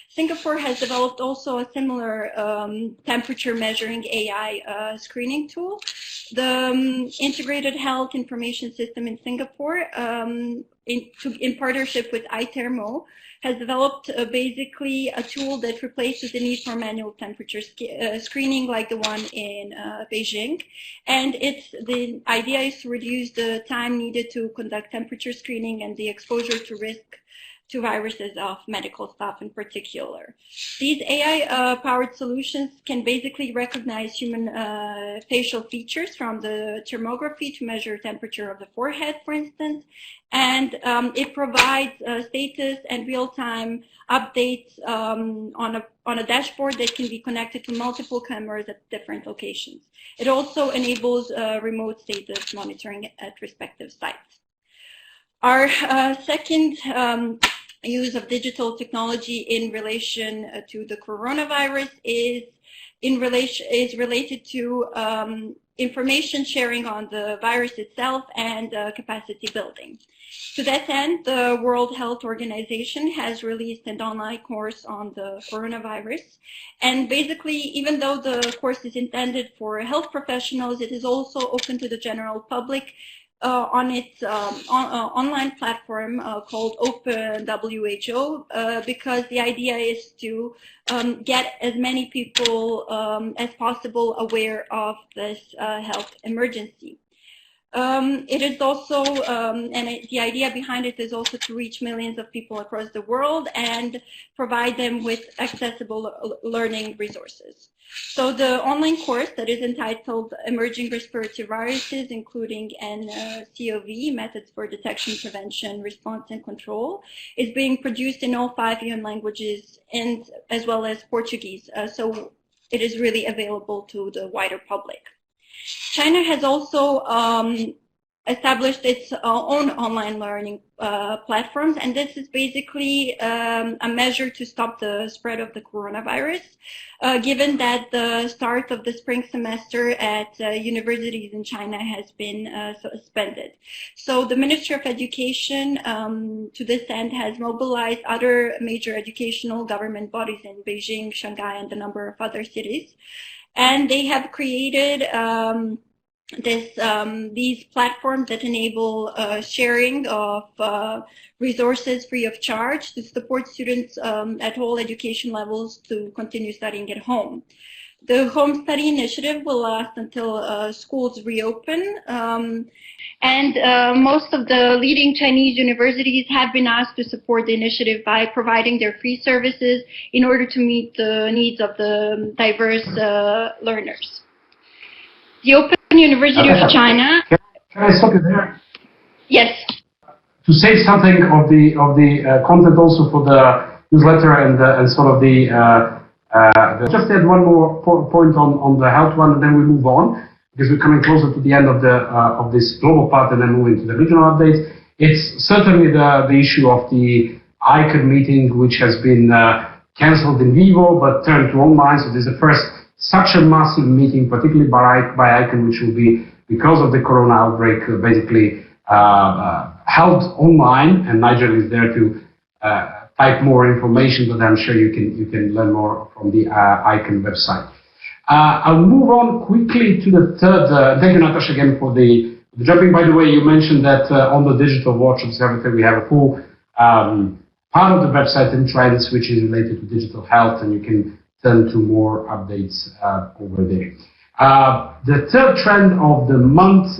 Singapore has developed also a similar temperature measuring AI screening tool. The Integrated Health Information System in Singapore, in partnership with iThermo, has developed basically a tool that replaces the need for manual temperature screening like the one in Beijing. And the idea is to reduce the time needed to conduct temperature screening and the exposure to risk to viruses of medical staff in particular. These AI-powered solutions can basically recognize human facial features from the thermography to measure temperature of the forehead, for instance, and it provides status and real-time updates on a dashboard that can be connected to multiple cameras at different locations. It also enables remote status monitoring at respective sites. Our second use of digital technology in relation to the coronavirus is related to information sharing on the virus itself and capacity building. To that end, the World Health Organization has released an online course on the coronavirus. And basically, even though the course is intended for health professionals, it is also open to the general public on its online platform called Open WHO, because the idea is to get as many people as possible aware of this health emergency. It is also, the idea behind it is also to reach millions of people across the world and provide them with accessible learning resources. So the online course that is entitled Emerging Respiratory Viruses, including NCOV, Methods for Detection, Prevention, Response and Control, is being produced in all 5 UN languages and as well as Portuguese. So it is really available to the wider public. China has also established its own online learning platforms, and this is basically a measure to stop the spread of the coronavirus, given that the start of the spring semester at universities in China has been suspended. So the Ministry of Education, to this end, has mobilized other major educational government bodies in Beijing, Shanghai, and a number of other cities. And they have created these platforms that enable sharing of resources free of charge to support students at all education levels to continue studying at home. The home study initiative will last until schools reopen. Most of the leading Chinese universities have been asked to support the initiative by providing their free services in order to meet the needs of the diverse learners. The Open University of China. Can I stop you there? Yes. To say something of the content also for the newsletter and sort of just add one more point on the health one, and then we move on, because we're coming closer to the end of this global part and then moving to the regional updates. It's certainly the issue of the ICANN meeting, which has been cancelled in vivo but turned to online. So this is the first such a massive meeting, particularly by ICANN, which will be, because of the corona outbreak, basically held online. And Nigel is there to type more information, but I'm sure you can learn more from the ICANN website. I'll move on quickly to the third. Thank you, Natasha, again for the jumping. By the way, you mentioned that on the Digital Watch Observatory we have a full part of the website and trends which is related to digital health, and you can turn to more updates over there. The third trend of the month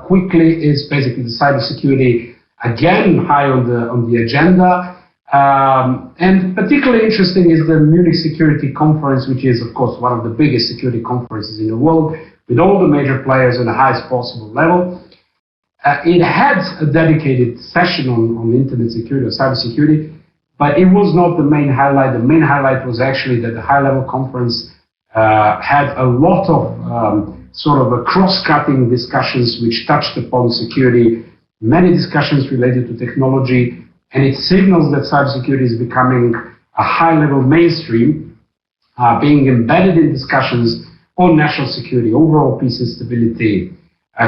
quickly is basically the cybersecurity, again high on the agenda. And particularly interesting is the Munich Security Conference, which is, of course, one of the biggest security conferences in the world, with all the major players on the highest possible level. It had a dedicated session on internet security or cybersecurity, but it was not the main highlight. The main highlight was actually that the high-level conference had a lot of sort of cross-cutting discussions which touched upon security, many discussions related to technology, and it signals that cybersecurity is becoming a high-level mainstream, being embedded in discussions on national security, overall peace and stability,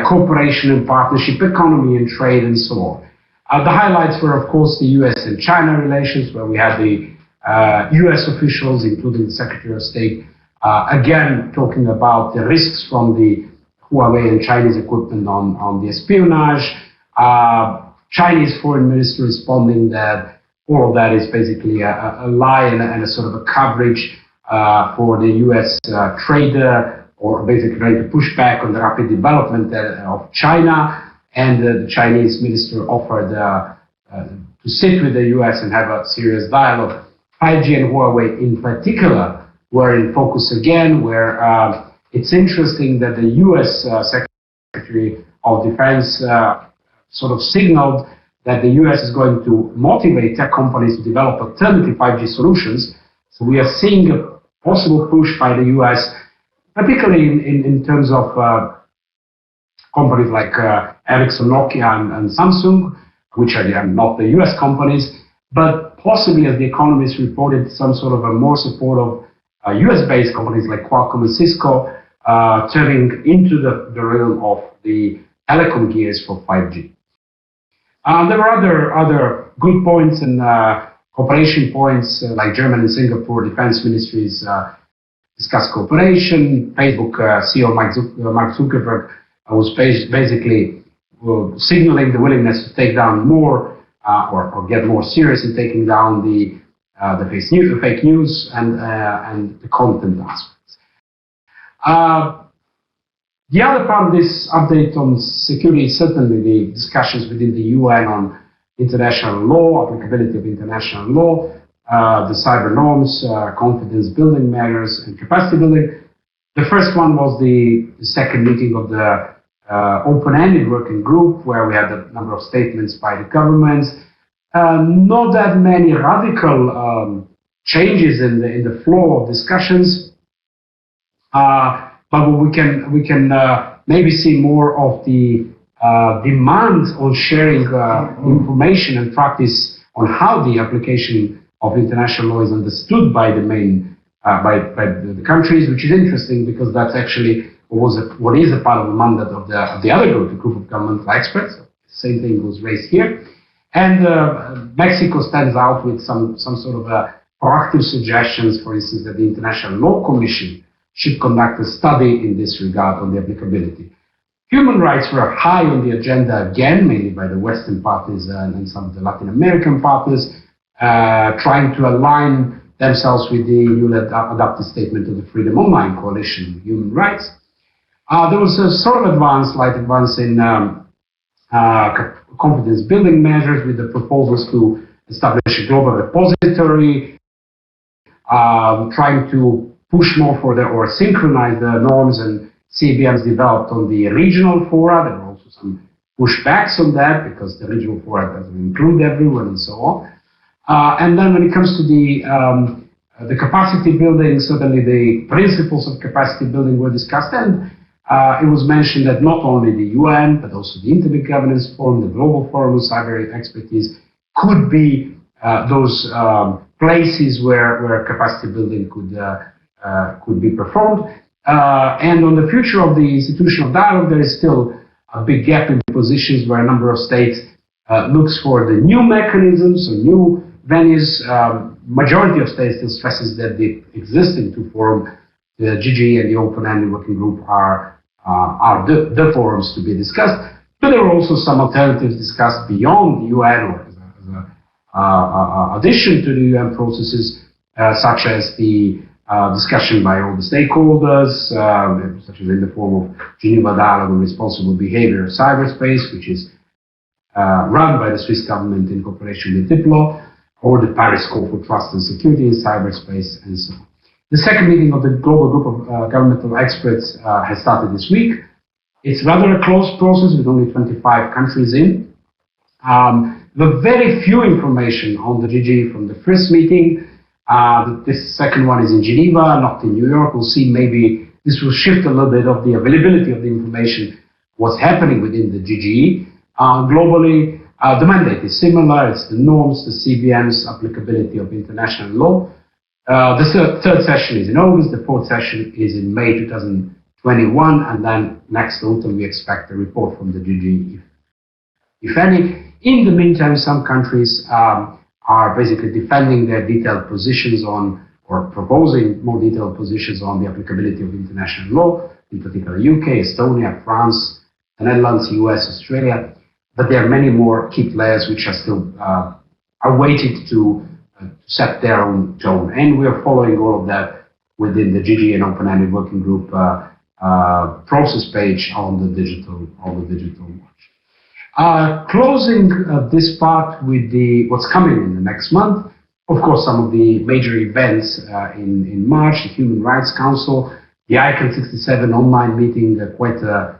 cooperation and partnership, economy and trade, and so on. The highlights were, of course, the US and China relations, where we had the US officials, including the Secretary of State, again talking about the risks from the Huawei and Chinese equipment on the espionage. Chinese foreign minister responding that all of that is basically a lie and a sort of a coverage for the US trader, or basically trying to push back on the rapid development of China. And the Chinese minister offered to sit with the US and have a serious dialogue. 5G and Huawei in particular were in focus again, where it's interesting that the US Secretary of Defense sort of signaled that the US is going to motivate tech companies to develop alternative 5G solutions. So we are seeing a possible push by the US, particularly in terms of companies like Ericsson, Nokia, and Samsung, which are not the US companies, but possibly, as the Economist reported, some sort of a more support of US-based companies like Qualcomm and Cisco turning into the realm of the telecom gears for 5G. There were other good points and cooperation points, like German and Singapore defense ministries discussed cooperation. Facebook CEO Mark Zuckerberg was basically signaling the willingness to take down more or get more serious in taking down the fake news and the content aspects. The other part of this update on security is certainly the discussions within the UN on international law, applicability of international law, the cyber norms, confidence building measures, and capacity building. The first one was the second meeting of the open-ended working group, where we had a number of statements by the governments. Not that many radical changes in the flow of discussions. But we can maybe see more of the demand on sharing information and practice on how the application of international law is understood by the main by the countries, which is interesting because that's actually what is a part of the mandate of the other group of governmental experts. Same thing was raised here, and Mexico stands out with some sort of proactive suggestions, for instance, that the International Law Commission should conduct a study in this regard on the applicability. Human rights were high on the agenda again, mainly by the Western partners and some of the Latin American partners, trying to align themselves with the newly adopted statement of the Freedom Online Coalition on Human Rights. There was a sort of slight advance in confidence building measures with the proposals to establish a global repository, trying to push more for or synchronize the norms and CBMs developed on the regional fora. There were also some pushbacks on that because the regional fora doesn't include everyone and so on. And then when it comes to the capacity building, certainly the principles of capacity building were discussed, and it was mentioned that not only the UN, but also the Internet Governance Forum, the Global Forum on Cyber Expertise, could be those places where capacity building could be performed. And on the future of the institutional dialogue, there is still a big gap in positions where a number of states looks for the new mechanisms or new venues. Majority of states still stresses that the existing two forums, the GGE and the Open-Ended Working Group, are the forums to be discussed. But there are also some alternatives discussed beyond the UN or as an addition to the UN processes, such as the discussion by all the stakeholders, such as in the form of Geneva Dialogue on Responsible Behavior of Cyberspace, which is run by the Swiss government in cooperation with Diplo, or the Paris Call for Trust and Security in Cyberspace, and so on. The second meeting of the global group of governmental experts has started this week. It's rather a closed process with only 25 countries in. The very few information on the GG from the first meeting. This second one is in Geneva, not in New York. We'll see, maybe this will shift a little bit of the availability of the information, what's happening within the GGE. Globally, the mandate is similar. It's the norms, the CBMs, applicability of international law. The third session is in August. The fourth session is in May 2021. And then next autumn, we expect a report from the GGE, if any. In the meantime, some countries are basically defending their detailed positions on, or proposing more detailed positions on the applicability of international law, in particular UK, Estonia, France, the Netherlands, US, Australia. But there are many more key players which are still awaited to set their own tone. And we are following all of that within the GG and Open-Ended Working Group process page on the digital watch. Closing this part with what's coming in the next month. Of course, some of the major events in March, the Human Rights Council, the ICANN 67 online meeting, quite a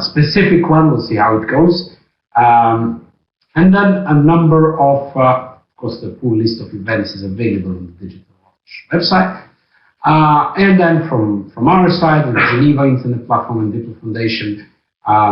specific one. We'll see how it goes. And then a number of course, the full list of events is available on the Digital Watch website. And then from our side, the Geneva Internet Platform and DiploFoundation,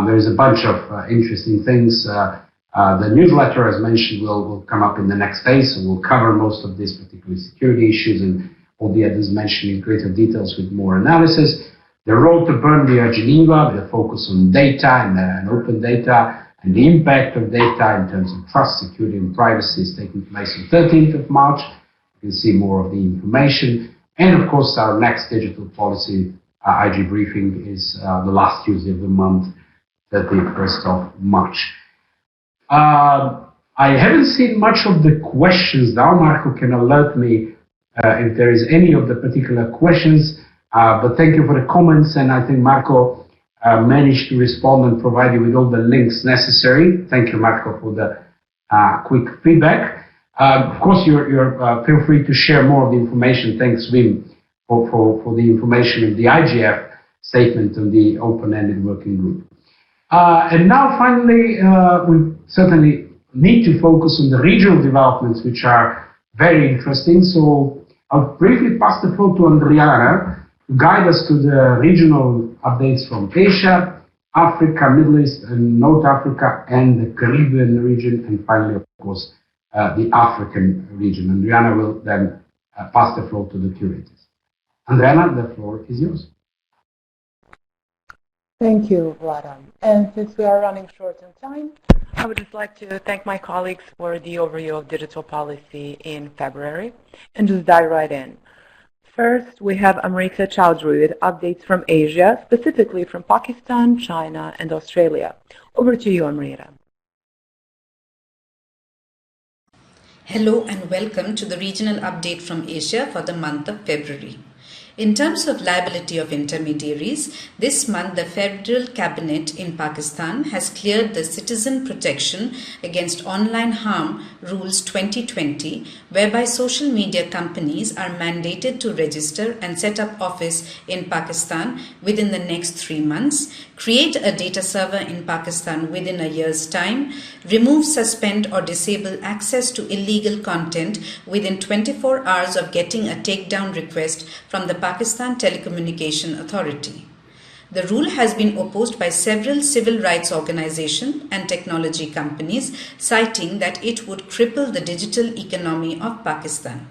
there is a bunch of interesting things. The newsletter, as mentioned, will come up in the next phase, so we'll cover most of these, particularly security issues and all the others mentioned in greater details with more analysis. The road to burn via Geneva, with a focus on data and open data, and the impact of data in terms of trust, security, and privacy is taking place on 13th of March. You can see more of the information. And of course, our next digital policy, IgBriefing, is the last Tuesday of the month, 31st of March. I haven't seen much of the questions now. Marco can alert me if there is any of the particular questions, but thank you for the comments, and I think Marco managed to respond and provide you with all the links necessary. Thank you, Marco, for the quick feedback. Of course, you're feel free to share more of the information. Thanks, Wim, for the information of the IGF statement on the open-ended working group. And now, finally, we certainly need to focus on the regional developments, which are very interesting. So I'll briefly pass the floor to Andriana to guide us to the regional updates from Asia, Africa, Middle East, and North Africa, and the Caribbean region, and finally, of course, the African region. Andriana will then pass the floor to the curators. Andriana, the floor is yours. Thank you, Vlada. And since we are running short on time, I would just like to thank my colleagues for the overview of digital policy in February, and just dive right in. First, we have Amrita Chowdhury with updates from Asia, specifically from Pakistan, China, and Australia. Over to you, Amrita. Hello and welcome to the regional update from Asia for the month of February. In terms of liability of intermediaries, this month the Federal Cabinet in Pakistan has cleared the Citizen Protection Against Online Harm Rules 2020, whereby social media companies are mandated to register and set up office in Pakistan within the next 3 months, create a data server in Pakistan within a year's time, remove, suspend or disable access to illegal content within 24 hours of getting a takedown request from the Pakistan Telecommunication Authority. The rule has been opposed by several civil rights organizations and technology companies, citing that it would cripple the digital economy of Pakistan.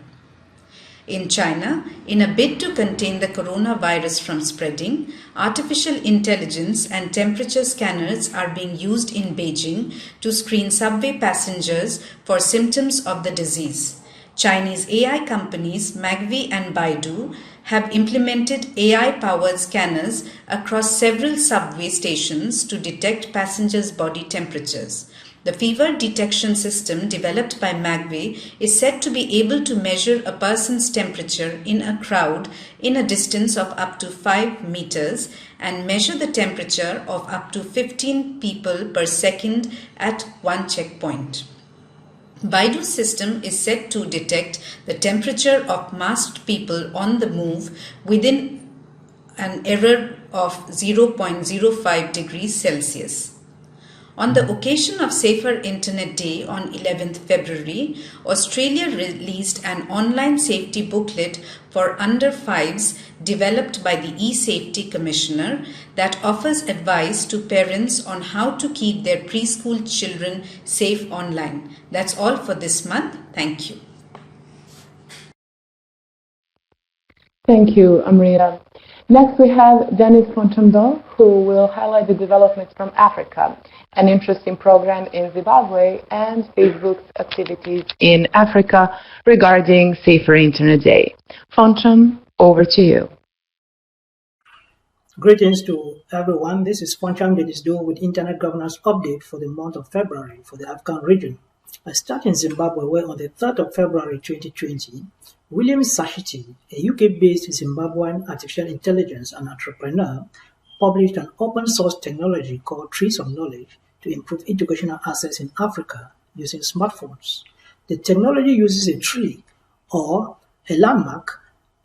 In China, in a bid to contain the coronavirus from spreading, artificial intelligence and temperature scanners are being used in Beijing to screen subway passengers for symptoms of the disease. Chinese AI companies Magvi and Baidu have implemented AI-powered scanners across several subway stations to detect passengers' body temperatures. The fever detection system developed by Magvi is said to be able to measure a person's temperature in a crowd in a distance of up to 5 meters and measure the temperature of up to 15 people per second at one checkpoint. Baidu's system is set to detect the temperature of masked people on the move within an error of 0.05 degrees Celsius. On the occasion of Safer Internet Day on 11th February, Australia released an online safety booklet for under 5s developed by the eSafety Commissioner that offers advice to parents on how to keep their preschool children safe online. That's all for this month. Thank you. Thank you, Amrita. Next, we have Dennis Fontambeau, who will highlight the developments from Africa, an interesting program in Zimbabwe, and Facebook's activities in Africa regarding Safer Internet Day. Fontam, over to you. Greetings to everyone. This is Fontam Denisdo with Internet Governance Update for the month of February for the African region. I start in Zimbabwe, where on the 3rd of February 2020, William Sachiti, a UK-based Zimbabwean artificial intelligence and entrepreneur, published an open-source technology called Trees of Knowledge to improve educational access in Africa using smartphones. The technology uses a tree or a landmark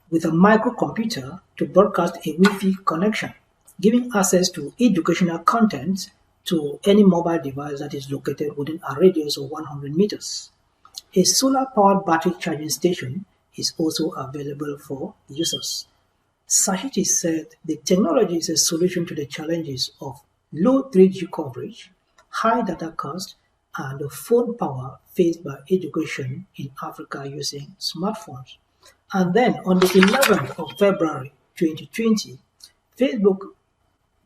with a microcomputer to broadcast a Wi-Fi connection, giving access to educational content to any mobile device that is located within a radius of 100 meters. A solar-powered battery charging station is also available for users. Sachiti said the technology is a solution to the challenges of low 3G coverage, high data cost, and phone power faced by education in Africa using smartphones. And then on the 11th of February 2020, Facebook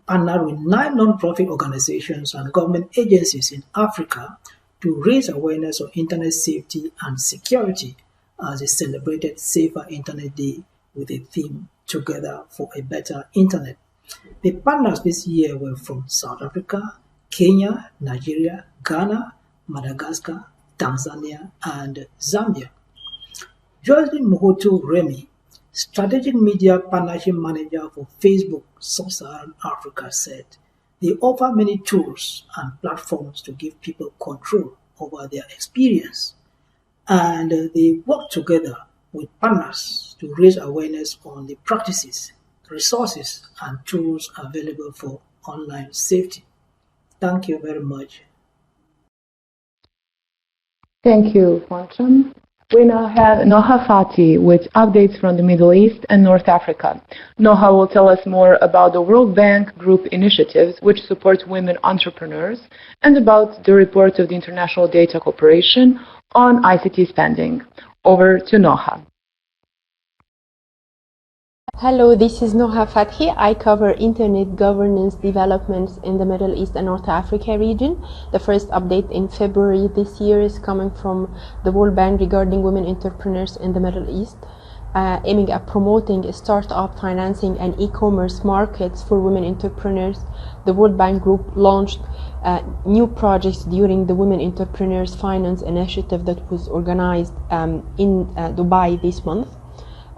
partnered with 9 non-profit organizations and government agencies in Africa to raise awareness of internet safety and security as they celebrated Safer Internet Day with a theme Together for a Better Internet. The partners this year were from South Africa, Kenya, Nigeria, Ghana, Madagascar, Tanzania, and Zambia. Jocelyn Mohoto Remy, Strategic Media Partnership Manager for Facebook Sub-Saharan Africa, said they offer many tools and platforms to give people control over their experience, and they work together with partners to raise awareness on the practices, resources, and tools available for online safety. Thank you very much. Thank you, Foncham. We now have Noha Fati with updates from the Middle East and North Africa. Noha will tell us more about the World Bank Group initiatives which support women entrepreneurs and about the report of the International Data Corporation on ICT spending. Over to Noha. Hello, this is Noha Fathi. I cover internet governance developments in the Middle East and North Africa region. The first update in February this year is coming from the World Bank regarding women entrepreneurs in the Middle East, aiming at promoting startup financing and e-commerce markets for women entrepreneurs. The World Bank Group launched new projects during the Women Entrepreneurs Finance Initiative that was organized in Dubai this month.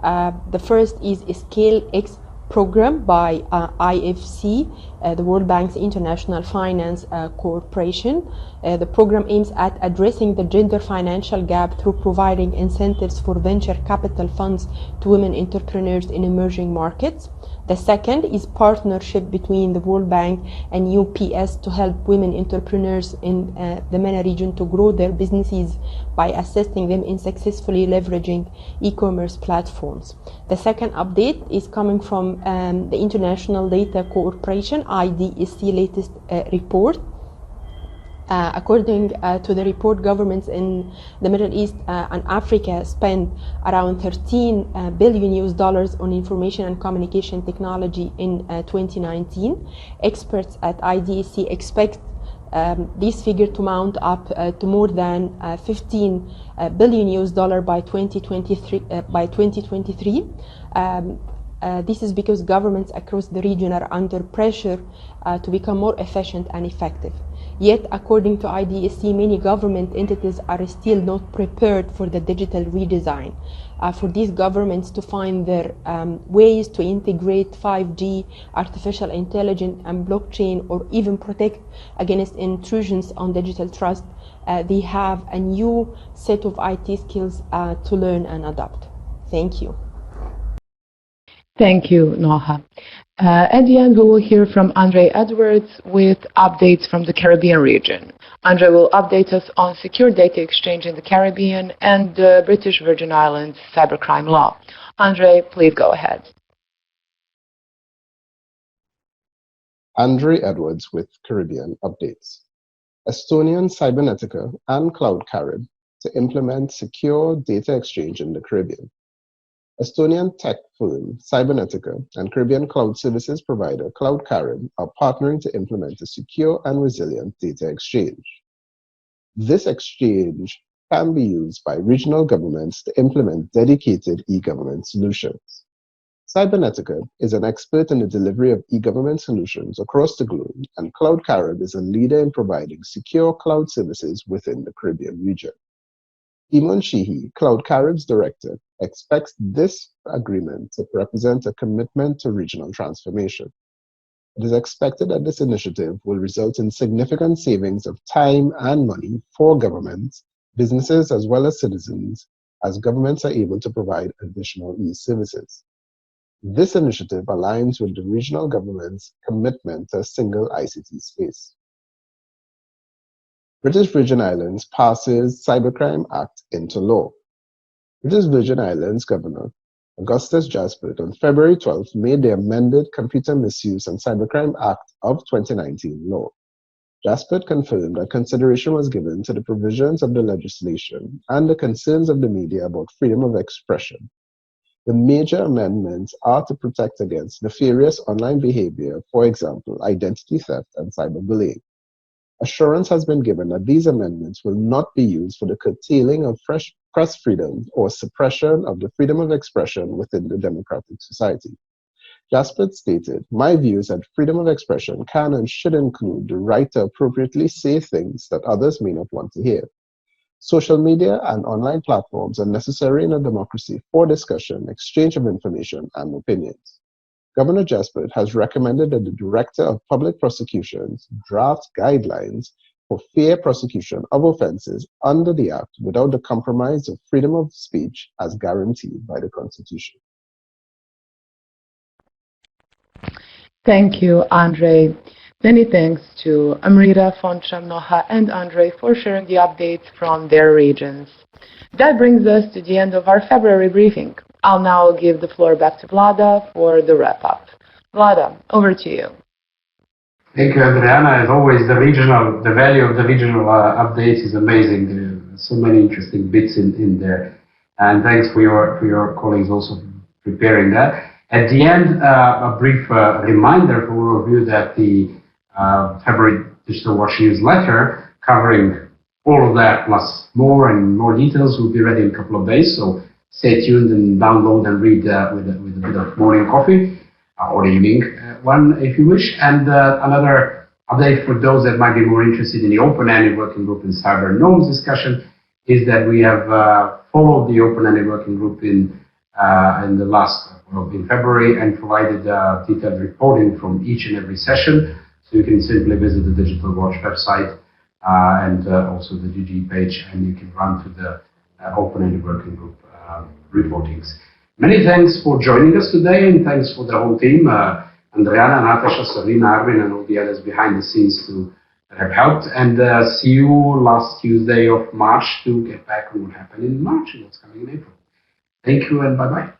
The first is a Scale X program by IFC, the World Bank's International Finance Corporation. The program aims at addressing the gender financial gap through providing incentives for venture capital funds to women entrepreneurs in emerging markets. The second is partnership between the World Bank and UPS to help women entrepreneurs in the MENA region to grow their businesses by assisting them in successfully leveraging e-commerce platforms. The second update is coming from the International Data Corporation, IDSC latest report. According to the report, governments in the Middle East and Africa spend around $13 billion on information and communication technology in 2019. Experts at IDSC expect this figure to mount up to more than $15 billion by 2023. This is because governments across the region are under pressure to become more efficient and effective. Yet, according to IDSC, many government entities are still not prepared for the digital redesign. For these governments to find their ways to integrate 5G, artificial intelligence, and blockchain, or even protect against intrusions on digital trust, they have a new set of IT skills to learn and adopt. Thank you. Thank you, Noha. At the end, we will hear from Andre Edwards with updates from the Caribbean region. Andre will update us on secure data exchange in the Caribbean and the British Virgin Islands cybercrime law. Andre, please go ahead. Andre Edwards with Caribbean updates. Estonian Cybernetica and Cloud Carib to implement secure data exchange in the Caribbean. Estonian tech firm Cybernetica and Caribbean cloud services provider Cloud Carib are partnering to implement a secure and resilient data exchange. This exchange can be used by regional governments to implement dedicated e-government solutions. Cybernetica is an expert in the delivery of e-government solutions across the globe, and Cloud Carib is a leader in providing secure cloud services within the Caribbean region. Iman Sheehy, Cloud Carib's director, expects this agreement to represent a commitment to regional transformation. It is expected that this initiative will result in significant savings of time and money for governments, businesses, as well as citizens, as governments are able to provide additional e-services. This initiative aligns with the regional government's commitment to a single ICT space. British Virgin Islands passes Cybercrime Act into law. British Virgin Islands Governor Augustus Jaspert on February 12th made the amended Computer Misuse and Cybercrime Act of 2019 law. Jaspert confirmed that consideration was given to the provisions of the legislation and the concerns of the media about freedom of expression. The major amendments are to protect against nefarious online behavior, for example, identity theft and cyberbullying. Assurance has been given that these amendments will not be used for the curtailing of press freedom or suppression of the freedom of expression within the democratic society. Jaspert stated, "My view is that freedom of expression can and should include the right to appropriately say things that others may not want to hear. Social media and online platforms are necessary in a democracy for discussion, exchange of information, and opinions." Governor Jaspert has recommended that the Director of Public Prosecutions draft guidelines for fair prosecution of offenses under the Act without the compromise of freedom of speech as guaranteed by the Constitution. Thank you, Andre. Many thanks to Amrita, Foncham, Noha, and Andre for sharing the updates from their regions. That brings us to the end of our February briefing. I'll now give the floor back to Vlada for the wrap-up. Vlada, over to you. Thank you, Adriana. As always, the value of the regional updates is amazing. There are so many interesting bits in there. And thanks for your colleagues also for preparing that. At the end, a brief reminder for all of you that the February Digital Watch newsletter covering all of that plus more and more details will be ready in a couple of days. So stay tuned and download and read with a bit of morning coffee or evening one if you wish. And another update for those that might be more interested in the open-ended working group in cyber norms discussion is that we have followed the open-ended working group in February and provided detailed reporting from each and every session. So you can simply visit the Digital Watch website and also the GG page, and you can run to the open-ended working group reportings. Many thanks for joining us today, and thanks for the whole team, Andriana, Natasha, Sabrina, Arvin, and all the others behind the scenes that have helped. And see you last Tuesday of March to get back on what happened in March and what's coming in April. Thank you and bye-bye.